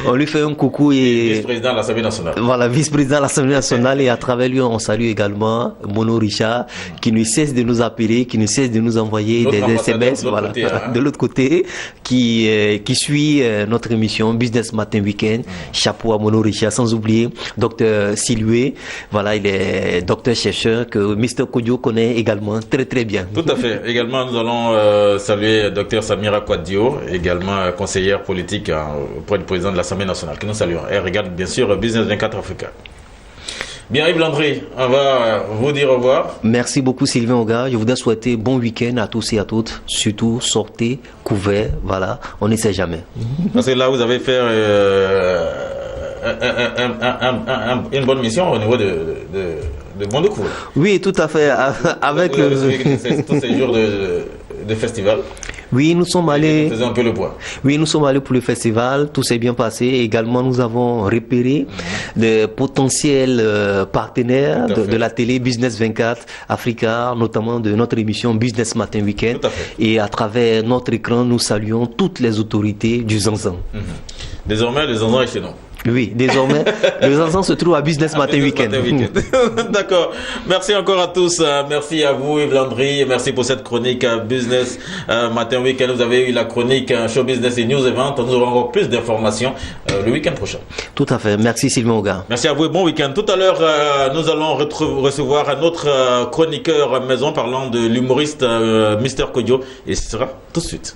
Speaker 5: On lui fait un coucou et
Speaker 1: vice-président de l'Assemblée nationale.
Speaker 5: Voilà, vice-président de l'Assemblée nationale, et à travers lui, on salue également Mono Richard, qui ne cesse de nous appeler, qui ne cesse de nous envoyer des SMS, voilà, de l'autre côté, qui suit notre émission Business Matin Week-end. Chapeau à Mono Richard, sans oublier Dr Siloué, voilà, il est docteur chercheur que Mr Kodjo connaît également très très bien.
Speaker 1: Tout à fait. Également, nous allons saluer Dr Samira Kouadio, également conseillère politique auprès du président de l'Assemblée nationale, que nous saluons. Elle regarde bien sûr Business 24 Africa. Bien, Yves-Landry, on va vous dire au revoir.
Speaker 5: Merci beaucoup, Sylvain Oga. Je voudrais souhaiter bon week-end à tous et à toutes. Surtout, sortez, couverts, voilà, on ne sait jamais.
Speaker 1: Parce que là, vous avez fait une bonne mission au niveau de Bondocourt.
Speaker 5: Oui, tout à fait. Avec
Speaker 1: tous ces jours de festival.
Speaker 5: Oui, nous sommes allés.
Speaker 1: Faisons un peu le point.
Speaker 5: Oui, nous sommes allés pour le festival. Tout s'est bien passé. Également, nous avons repéré des potentiels partenaires de la télé Business 24 Africa, notamment de notre émission Business Matin Week-end. Et à travers notre écran, nous saluons toutes les autorités du Zanzan.
Speaker 1: Désormais, le Zanzan est chez nous.
Speaker 5: Oui, désormais, le Zanzan se trouve à Business Matin Week-end.
Speaker 1: D'accord. Merci encore à tous. Merci à vous, Yves-Landry. Merci pour cette chronique Business Matin Week-end. Vous avez eu la chronique Show Business et News Event. Nous aurons encore plus d'informations le week-end prochain.
Speaker 5: Tout à fait. Merci, Sylvain Oga.
Speaker 1: Merci à vous et bon week-end. Tout à l'heure, nous allons recevoir un autre chroniqueur maison parlant de l'humoriste Mr Kodjo. Et ce sera tout de suite.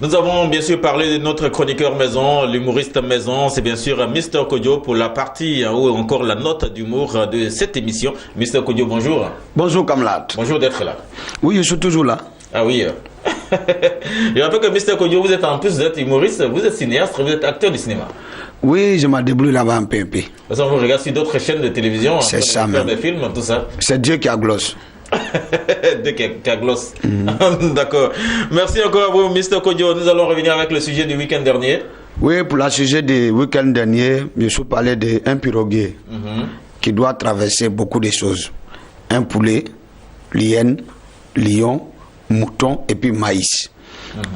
Speaker 1: Nous avons bien sûr parlé de notre chroniqueur maison, l'humoriste maison, c'est bien sûr Mr Kodjo pour la partie ou encore la note d'humour de cette émission. Mr Kodjo, bonjour.
Speaker 6: Bonjour Kamlat.
Speaker 1: Bonjour d'être là.
Speaker 6: Oui, je suis toujours là.
Speaker 1: Ah oui. Je rappelle que Mr Kodjo, vous êtes en plus d'être humoriste, vous êtes cinéaste, vous êtes acteur du cinéma.
Speaker 6: Oui, je m'en débrouille là-bas un peu.
Speaker 1: De toute façon, vous regardez sur d'autres chaînes de télévision,
Speaker 6: c'est ça même.
Speaker 1: Des films, tout ça.
Speaker 6: C'est Dieu qui a gloss.
Speaker 1: de gloss. D'accord. Merci encore à vous, Mr Kodjo. Nous allons revenir avec le sujet du week-end dernier.
Speaker 6: Oui, pour le sujet du week-end dernier, je suis parlé d'un piroguier qui doit traverser beaucoup de choses. Un poulet, lienne, lion, mouton et puis maïs.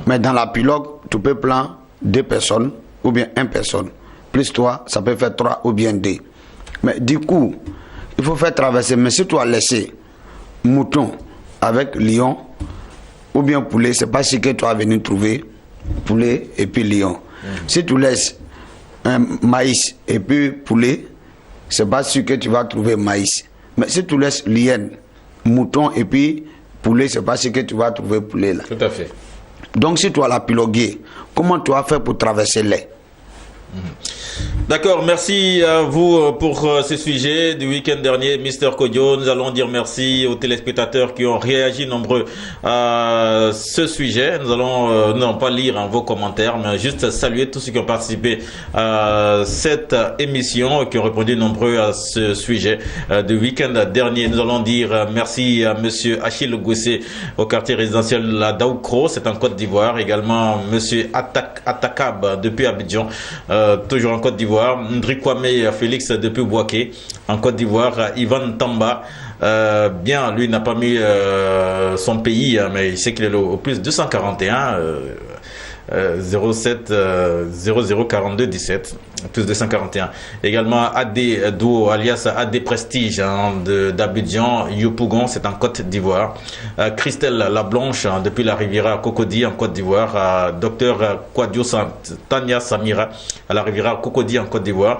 Speaker 6: Mais dans la pirogue, tu peux prendre 2 personnes ou bien une personne. Plus 3, ça peut faire 3 ou bien 2. Mais du coup, il faut faire traverser. Mais si tu as laissé mouton avec lion ou bien poulet, c'est pas ce que tu as venu trouver, poulet et puis lion. Si tu laisses un maïs et puis poulet, c'est pas sûr que tu vas trouver maïs. Mais si tu laisses lion, mouton et puis poulet, c'est pas sûr que tu vas trouver poulet là.
Speaker 1: Tout à fait.
Speaker 6: Donc si tu as la piloguer, comment tu vas faire pour traverser les?
Speaker 1: D'accord, merci à vous pour ce sujet du week-end dernier, Mr. Kodjo. Nous allons dire merci aux téléspectateurs qui ont réagi nombreux à ce sujet. Nous allons non pas lire vos commentaires, mais juste saluer tous ceux qui ont participé à cette émission, qui ont répondu nombreux à ce sujet du week-end dernier. Nous allons dire merci à Monsieur Achille Goussé au quartier résidentiel de la Daoukro, c'est en Côte d'Ivoire. Également Monsieur Atakab depuis Abidjan, toujours en Côte d'Ivoire. Ndrikwame Félix depuis Bouaké en Côte d'Ivoire. Ivan Tamba, bien, lui n'a pas mis son pays, mais il sait qu'il est au plus 241 07 00 42 17 plus 241. Également AD Duo alias AD Prestige d'Abidjan, Yopougon, c'est en Côte d'Ivoire. Christelle La Blanche depuis la Riviera Cocody en Côte d'Ivoire. Docteur Kwadio Tania Samira à la Riviera Cocody en Côte d'Ivoire.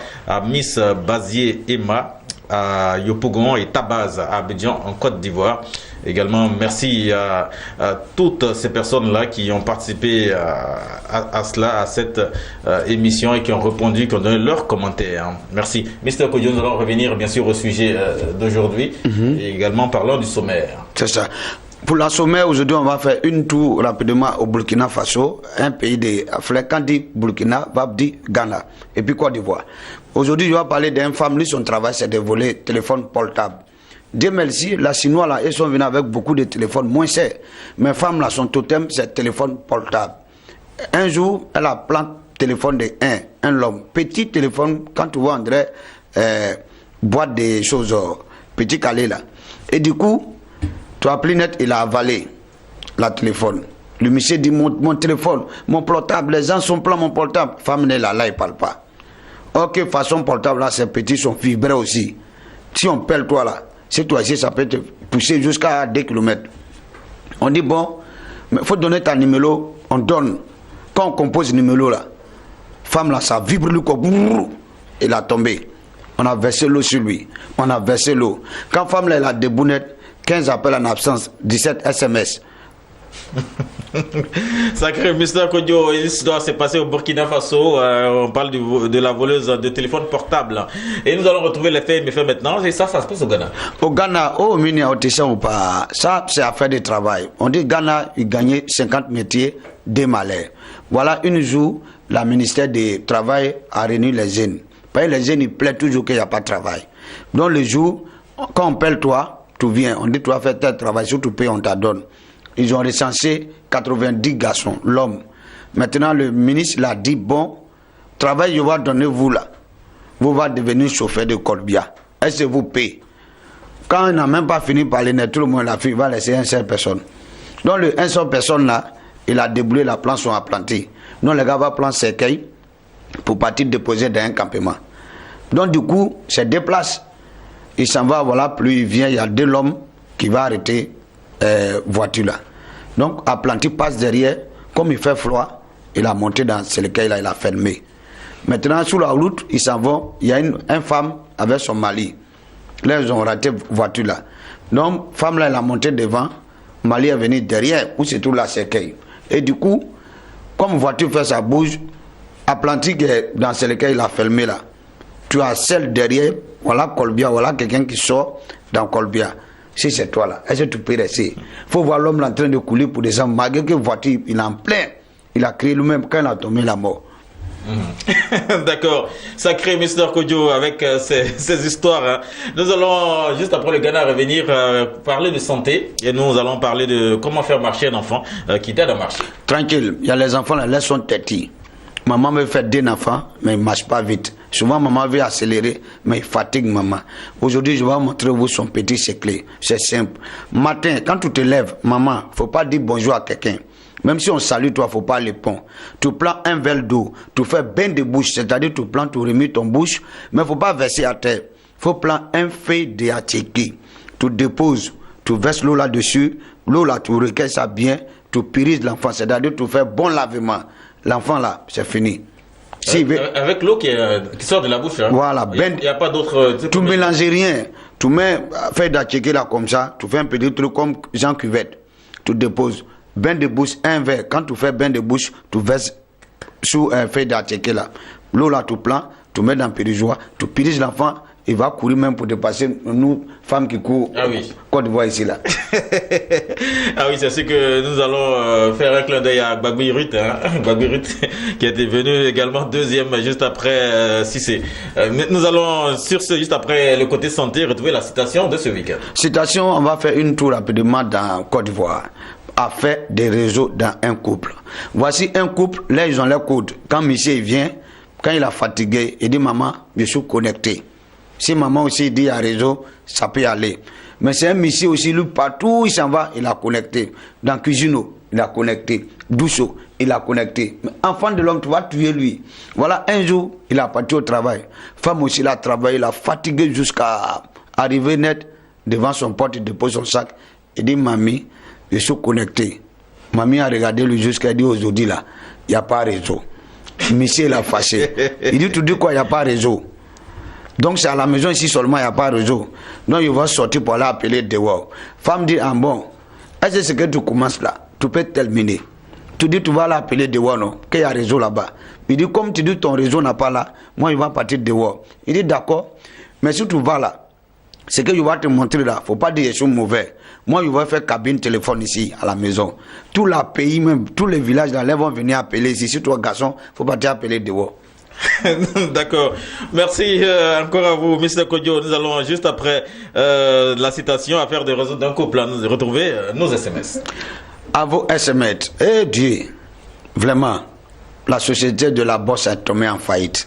Speaker 1: Miss Bazier Emma à Yopougon et Tabaz à Abidjan en Côte d'Ivoire. Également, merci à toutes ces personnes-là qui ont participé à cela, à cette émission et qui ont répondu, qui ont donné leurs commentaires. Merci. Mr. Kodjo, nous allons revenir bien sûr au sujet d'aujourd'hui et également parlons du sommaire.
Speaker 6: C'est ça. Pour la sommaire, aujourd'hui, on va faire une tour rapidement au Burkina Faso, un pays d'Afrique. Quand dit Burkina, va dire Ghana et puis Côte d'Ivoire. Aujourd'hui, je vais parler d'une femme, lui, son travail, c'est de voler téléphone portable. Dieu merci, la Chinois là, ils sont venus avec beaucoup de téléphones moins chers. Mais femme là, son totem, c'est téléphone portable. Un jour, elle a planté téléphone de un homme. Petit téléphone, quand tu vois André, boîte des choses, petit calé là. Et du coup, tu as pris net, il a avalé la téléphone. Le monsieur dit, mon téléphone, mon portable, les gens sont pleins, mon portable. Femme n'est là, il parle pas. Ok, façon portable là, ces petits sont vibrés aussi. Si on pèle toi là, si toi ici, ça peut te pousser jusqu'à 2 km. On dit, bon, mais il faut donner ta numéro, on donne. Quand on compose le numéro là, femme là, ça vibre le corps, il a tombé. On a versé l'eau sur lui. On a versé l'eau. Quand femme là, elle a des bounettes, 15 appels en absence, 17 SMS.
Speaker 1: Sacré Mr. Kodjo, l'histoire s'est passée au Burkina Faso. On parle de la voleuse de téléphone portable. Et nous allons retrouver les faits et méfaits maintenant. Et ça se passe au Ghana.
Speaker 6: Au Ghana, au Mini, au Tessin ou pas, ça c'est affaire de travail. On dit Ghana, il gagnait 50 métiers des malais. Voilà, un jour, la ministère du Travail a réuni les jeunes. Parce que les jeunes, ils plaident toujours qu'il n'y a pas de travail. Donc le jour, quand on pèle toi, tu viens, on dit tu vas faire tel travail, si tu payes, on t'adonne. Ils ont recensé 90 garçons, l'homme. Maintenant, le ministre l'a dit, bon, travail, je vais donner vous là. Vous allez devenir chauffeur de Colbia. Est-ce que vous payez? Quand on n'a même pas fini par les net, tout le monde l'a fait, il va laisser une seule personne. Donc, le une seule personne là, il a déboulé, la plante sont à planter. Donc, le gars va prendre ses cailles pour partir déposer dans un campement. Donc, du coup, c'est deux places. Il s'en va, voilà, plus il vient, il y a deux l'homme qui va arrêter voiture là. Donc, Aplanti passe derrière, comme il fait froid, il a monté dans ce lequel là, il a fermé. Maintenant, sur la route, ils s'en vont, il y a une femme avec son mari. Là, ils ont raté voiture là. Donc, femme là, elle a monté devant, mari est venu derrière, où c'est tout là, cercueil. Et du coup, comme voiture fait sa bouge, Aplanti dans ce lequel il a fermé là. Tu as celle derrière, voilà Colbia, voilà quelqu'un qui sort dans Colbia. Si c'est toi là, est-ce que tu peux rester? Il faut voir l'homme en train de couler pour descendre, malgré que voiture, il est en plein. Il a crié lui-même quand il a tombé la mort.
Speaker 1: D'accord, sacré Mr. Kodjo avec ces histoires. Hein. Nous allons, juste après le Ghana, revenir parler de santé et nous allons parler de comment faire marcher un enfant qui t'aide à marcher.
Speaker 6: Tranquille, il y a les enfants là, laisse son têtis. Maman veut faire des enfants, mais il ne marche pas vite. Souvent, maman veut accélérer, mais il fatigue maman. Aujourd'hui, je vais vous montrer vous son petit secret. C'est simple. Matin, quand tu te lèves, maman, il ne faut pas dire bonjour à quelqu'un. Même si on salue, toi, il ne faut pas les ponts. Tu prends un verre d'eau, tu fais bain de bouche, c'est-à-dire tu prends, tu remues ton bouche, mais il ne faut pas verser à terre. Il faut prendre un feuille de attiqué, tu déposes, tu verses l'eau là-dessus, l'eau là, tu recueilles ça bien, tu purifies l'enfant, c'est-à-dire tu fais bon lavement. L'enfant là, c'est fini.
Speaker 1: Avec l'eau qui sort de la bouche, hein.
Speaker 6: Voilà,
Speaker 1: il n'y a pas d'autre.
Speaker 6: Tu ne mélanges rien. Tu mets feuille d'attiqué là comme ça, tu fais un petit truc comme Jean Cuvette. Tu déposes. Bain de bouche, un verre. Quand tu fais bain de bouche, tu verses sous un feuille d'attiqué là. L'eau là, tu prends, tu mets dans le périsoire, tu purifies l'enfant, il va courir même pour dépasser nous, femmes qui courent.
Speaker 1: Ah oui.
Speaker 6: Côte d'Ivoire ici là.
Speaker 1: Ah oui, c'est sûr que nous allons faire un clin d'œil à Gbagbo Ruth, hein? Gbagbo Ruth qui était venu également deuxième juste après Cissé. Nous allons sur ce, juste après le côté santé, retrouver la citation de ce week-end.
Speaker 6: Citation, on va faire une tour rapidement dans Côte d'Ivoire. A fait des réseaux dans un couple. Voici un couple, là ils ont leur code. Quand monsieur vient, quand il est fatigué, il dit maman, je suis connecté. Si maman aussi dit à réseau, ça peut aller. Mais c'est un monsieur aussi, lui partout il s'en va, il a connecté. Dans cuisine, il a connecté. Douche, il a connecté. Mais enfant de l'homme, tu vas tuer lui. Voilà, un jour, il a parti au travail. Femme aussi, il a travaillé, il a fatigué jusqu'à arriver net devant son porte, il dépose son sac. Il dit mamie, je suis connecté. Mamie a regardé lui jusqu'à dire aujourd'hui là, il n'y a pas réseau. Monsieur il a fâché. Il dit tu dis quoi, il n'y a pas réseau. Donc c'est à la maison ici seulement, il n'y a pas réseau. Donc il va sortir pour aller appeler dehors. Femme dit ah bon, est-ce que c'est que tu commences là, tu peux terminer. Tu dis tu vas l'appeler dehors non, qu'il y a réseau là-bas. Il dit comme tu dis ton réseau n'a pas là, moi il va partir dehors. Il dit d'accord, mais si tu vas là, c'est que je vais te montrer là, faut pas dire des choses mauvaises. Moi, je vais faire cabine téléphone ici, à la maison. Tout le pays, même, tous les villages là, vont venir appeler ici. Si toi, garçon, faut pas t'appeler dehors.
Speaker 1: D'accord. Merci encore à vous, Mr. Kodjo. Nous allons juste après la citation à faire des réseaux d'un couple, nous retrouver nos SMS.
Speaker 6: À vos SMS. Eh Dieu, vraiment, la société de la bosse est tombée en faillite.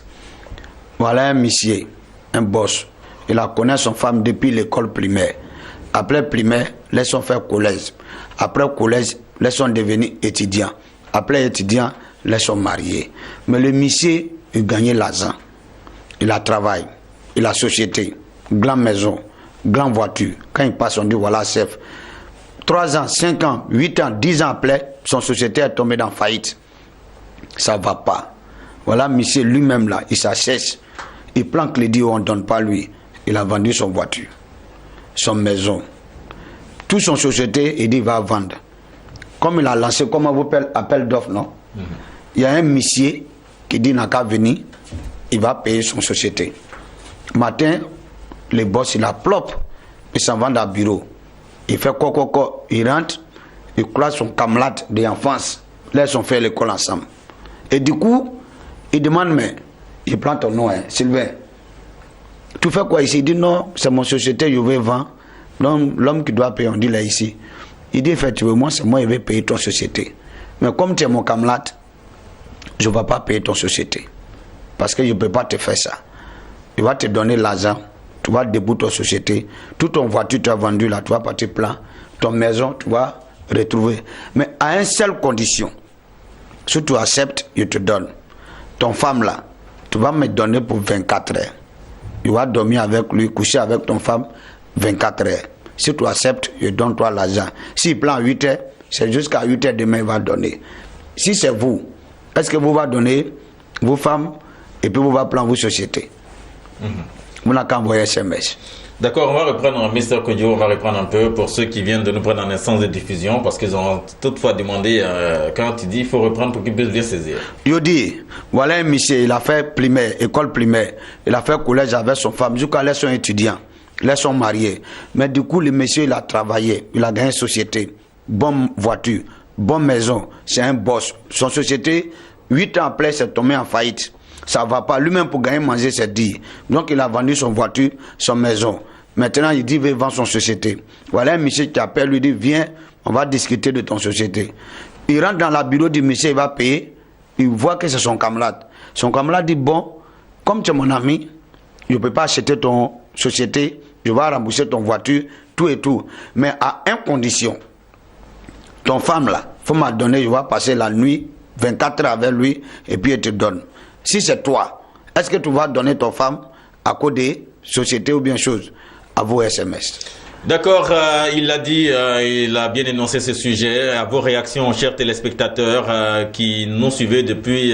Speaker 6: Voilà un monsieur, un boss. Il a connu son femme depuis l'école primaire. Après primaire, laissons faire collège. Après collège, laissons devenir étudiants. Après étudiants, laissons marier. Mais le monsieur, il gagnait l'argent. Il a travail, il a société, grande maison, grande voiture. Quand il passe, on dit voilà, chef. 3 ans, 5 ans, 8 ans, 10 ans après, son société est tombée dans faillite. Ça ne va pas. Voilà, monsieur lui-même là, il s'assèche. Il prend crédit où on ne donne pas lui. Il a vendu son voiture, son maison, toute son société, il dit il va vendre. Comme il a lancé, comme on vous appelle d'offre, non? Il y a un monsieur qui dit n'a qu'à venir, il va payer son société. Matin, le boss, il a plop, il s'en va dans le bureau. Il fait quoi, il rentre, il croise son camarade d'enfance. Là, ils ont fait l'école ensemble. Et du coup, il demande, mais il prend ton nom, hein, Sylvain. Tu fais quoi ici? Il dit non, c'est mon société, je vais vendre. Donc l'homme qui doit payer, on dit là ici. Il dit effectivement, c'est moi qui vais payer ton société. Mais comme tu es mon camarade, je ne vais pas payer ton société. Parce que je ne peux pas te faire ça. Il va te donner l'argent, tu vas débouter ton société. Toute ton voiture, tu as vendu là, tu vas partir plein. Ton maison, tu vas retrouver. Mais à une seule condition. Si tu acceptes, je te donne. Ton femme là, tu vas me donner pour 24 heures. Tu vas dormir avec lui, coucher avec ton femme 24 heures. Si tu acceptes, je donne toi l'argent. S'il prend 8 heures, c'est jusqu'à 8 heures demain, il va donner. Si c'est vous, est-ce que vous va donner vos femmes et puis vous va prendre vos sociétés? Vous n'avez qu'à envoyer SMS.
Speaker 1: D'accord, on va reprendre Mr. Kodjo, on va reprendre un peu pour ceux qui viennent de nous prendre en instance de diffusion parce qu'ils ont toutefois demandé quand il dit il faut reprendre pour qu'ils puissent bien saisir.
Speaker 6: Je dis, voilà un monsieur, il a fait primaire, école primaire, il a fait collège avec son femme, jusqu'à là son étudiant, là son marié. Mais du coup, le monsieur, il a travaillé, il a gagné une société, bonne voiture, bonne maison, c'est un boss. Son société, 8 ans après, c'est tombé en faillite. Ça ne va pas. Lui-même, pour gagner manger, c'est dit. Donc, il a vendu son voiture, son maison. Maintenant, il dit, il veut vendre son société. Voilà un monsieur qui appelle, lui dit, viens, on va discuter de ton société. Il rentre dans le bureau du monsieur, il va payer. Il voit que c'est son camarade. Son camarade dit, bon, comme tu es mon ami, je ne peux pas acheter ton société, je vais rembourser ton voiture, tout et tout. Mais à une condition. Ton femme là, faut m'a donner, je vais passer la nuit, 24 heures avec lui, et puis il te donne. Si c'est toi, est-ce que tu vas donner ton femme à cause des sociétés ou bien choses à vos SMS?
Speaker 1: D'accord, il l'a dit, il a bien énoncé ce sujet. À vos réactions, chers téléspectateurs qui nous suivez depuis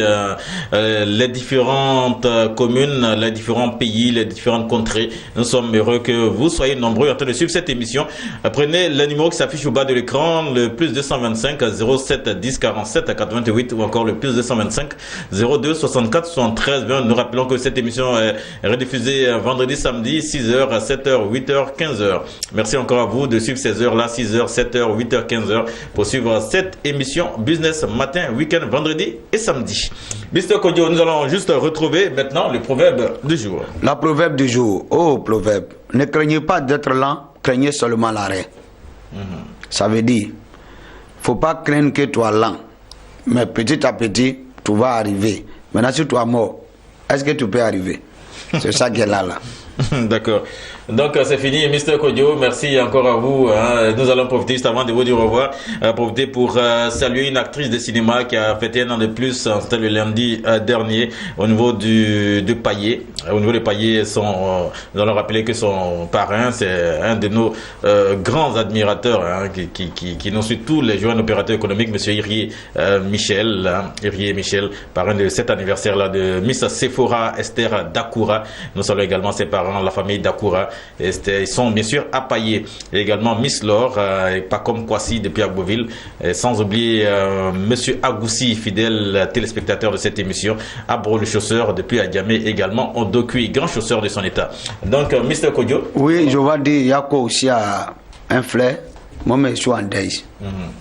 Speaker 1: les différentes communes, les différents pays, les différentes contrées. Nous sommes heureux que vous soyez nombreux en train de suivre cette émission. Prenez le numéro qui s'affiche au bas de l'écran, le plus 225 07 10 47 88 ou encore le plus 225 02 64 73 20. Nous rappelons que cette émission est rediffusée vendredi, samedi, 6h, 7h, 8h, 15h. Merci encore à vous de suivre ces heures-là, 6h, 7h, 8h, 15h, pour suivre cette émission Business Matin, Week-end, vendredi et samedi. Mr. Kodio, nous allons juste retrouver maintenant le proverbe du jour.
Speaker 6: La proverbe du jour. Oh, proverbe. Ne craignez pas d'être lent, craignez seulement l'arrêt. Ça veut dire, faut pas craindre que tu es lent, mais petit à petit, tu vas arriver. Maintenant, si tu es mort, est-ce que tu peux arriver? C'est ça qui est là.
Speaker 1: D'accord. Donc c'est fini, Mr. Kodio. Merci encore à vous. Nous allons profiter juste avant de vous dire au revoir, profiter pour saluer une actrice de cinéma qui a fêté un an de plus. C'était le lundi dernier au niveau du Paillet. Au niveau des Paillets, nous allons rappeler que son parrain, c'est un de nos grands admirateurs qui nous suit tous les jours, un opérateur économique, Monsieur Irié Michel, Irié Michel, parrain de cet anniversaire-là de Miss Sephora Esther Dakoura. Nous saluons également ses parents, la famille Dakoura. Ils sont bien sûr à Paillet. Et également Miss Laure, et pas comme Kwasi depuis Agboville. Sans oublier Monsieur Agoussi, fidèle téléspectateur de cette émission. Abro le chausseur depuis Adjamé également. Ondokui, grand chausseur de son état. Donc Mr. Kodio.
Speaker 6: Oui, je vais dire, Yako aussi a un flair. Moi, je suis en deuil.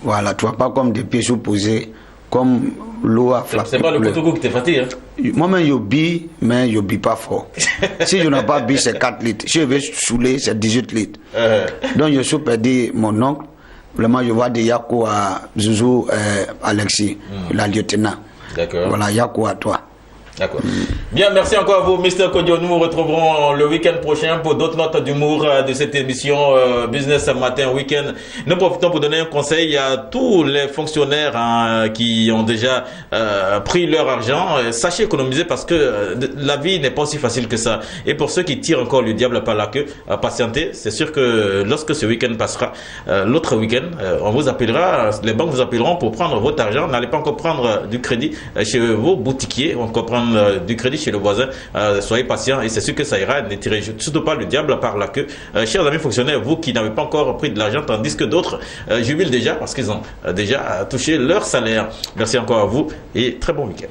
Speaker 6: Voilà, tu vois pas comme des pieds posés, comme l'eau a frappé.
Speaker 1: C'est pas le Kotoko qui te fatigue, hein?
Speaker 6: Moi-même, je bille, mais je bille pas fort. Si je n'ai pas bu, c'est 4 litres. Si je vais saouler, c'est 18 litres. Donc, je suis perdu mon oncle. Vraiment, je vois des Yako à Zouzou Alexis, la lieutenant.
Speaker 1: D'accord.
Speaker 6: Voilà, Yako à toi.
Speaker 1: D'accord. Bien, merci encore à vous, Mr. Kodio. Nous vous retrouverons le week-end prochain pour d'autres notes d'humour de cette émission Business Matin Week-end. Nous profitons pour donner un conseil à tous les fonctionnaires qui ont déjà pris leur argent. Sachez économiser parce que la vie n'est pas aussi facile que ça. Et pour ceux qui tirent encore le diable par la queue, patientez. C'est sûr que lorsque ce week-end passera, l'autre week-end, on vous appellera, les banques vous appelleront pour prendre votre argent. N'allez pas encore prendre du crédit chez vos boutiquiers. On comprend du crédit chez le voisin, soyez patient et c'est sûr que ça ira. Ne tirez surtout pas le diable par la queue. Chers amis fonctionnaires, vous qui n'avez pas encore pris de l'argent tandis que d'autres jubilent déjà parce qu'ils ont déjà touché leur salaire. Merci encore à vous et très bon week-end.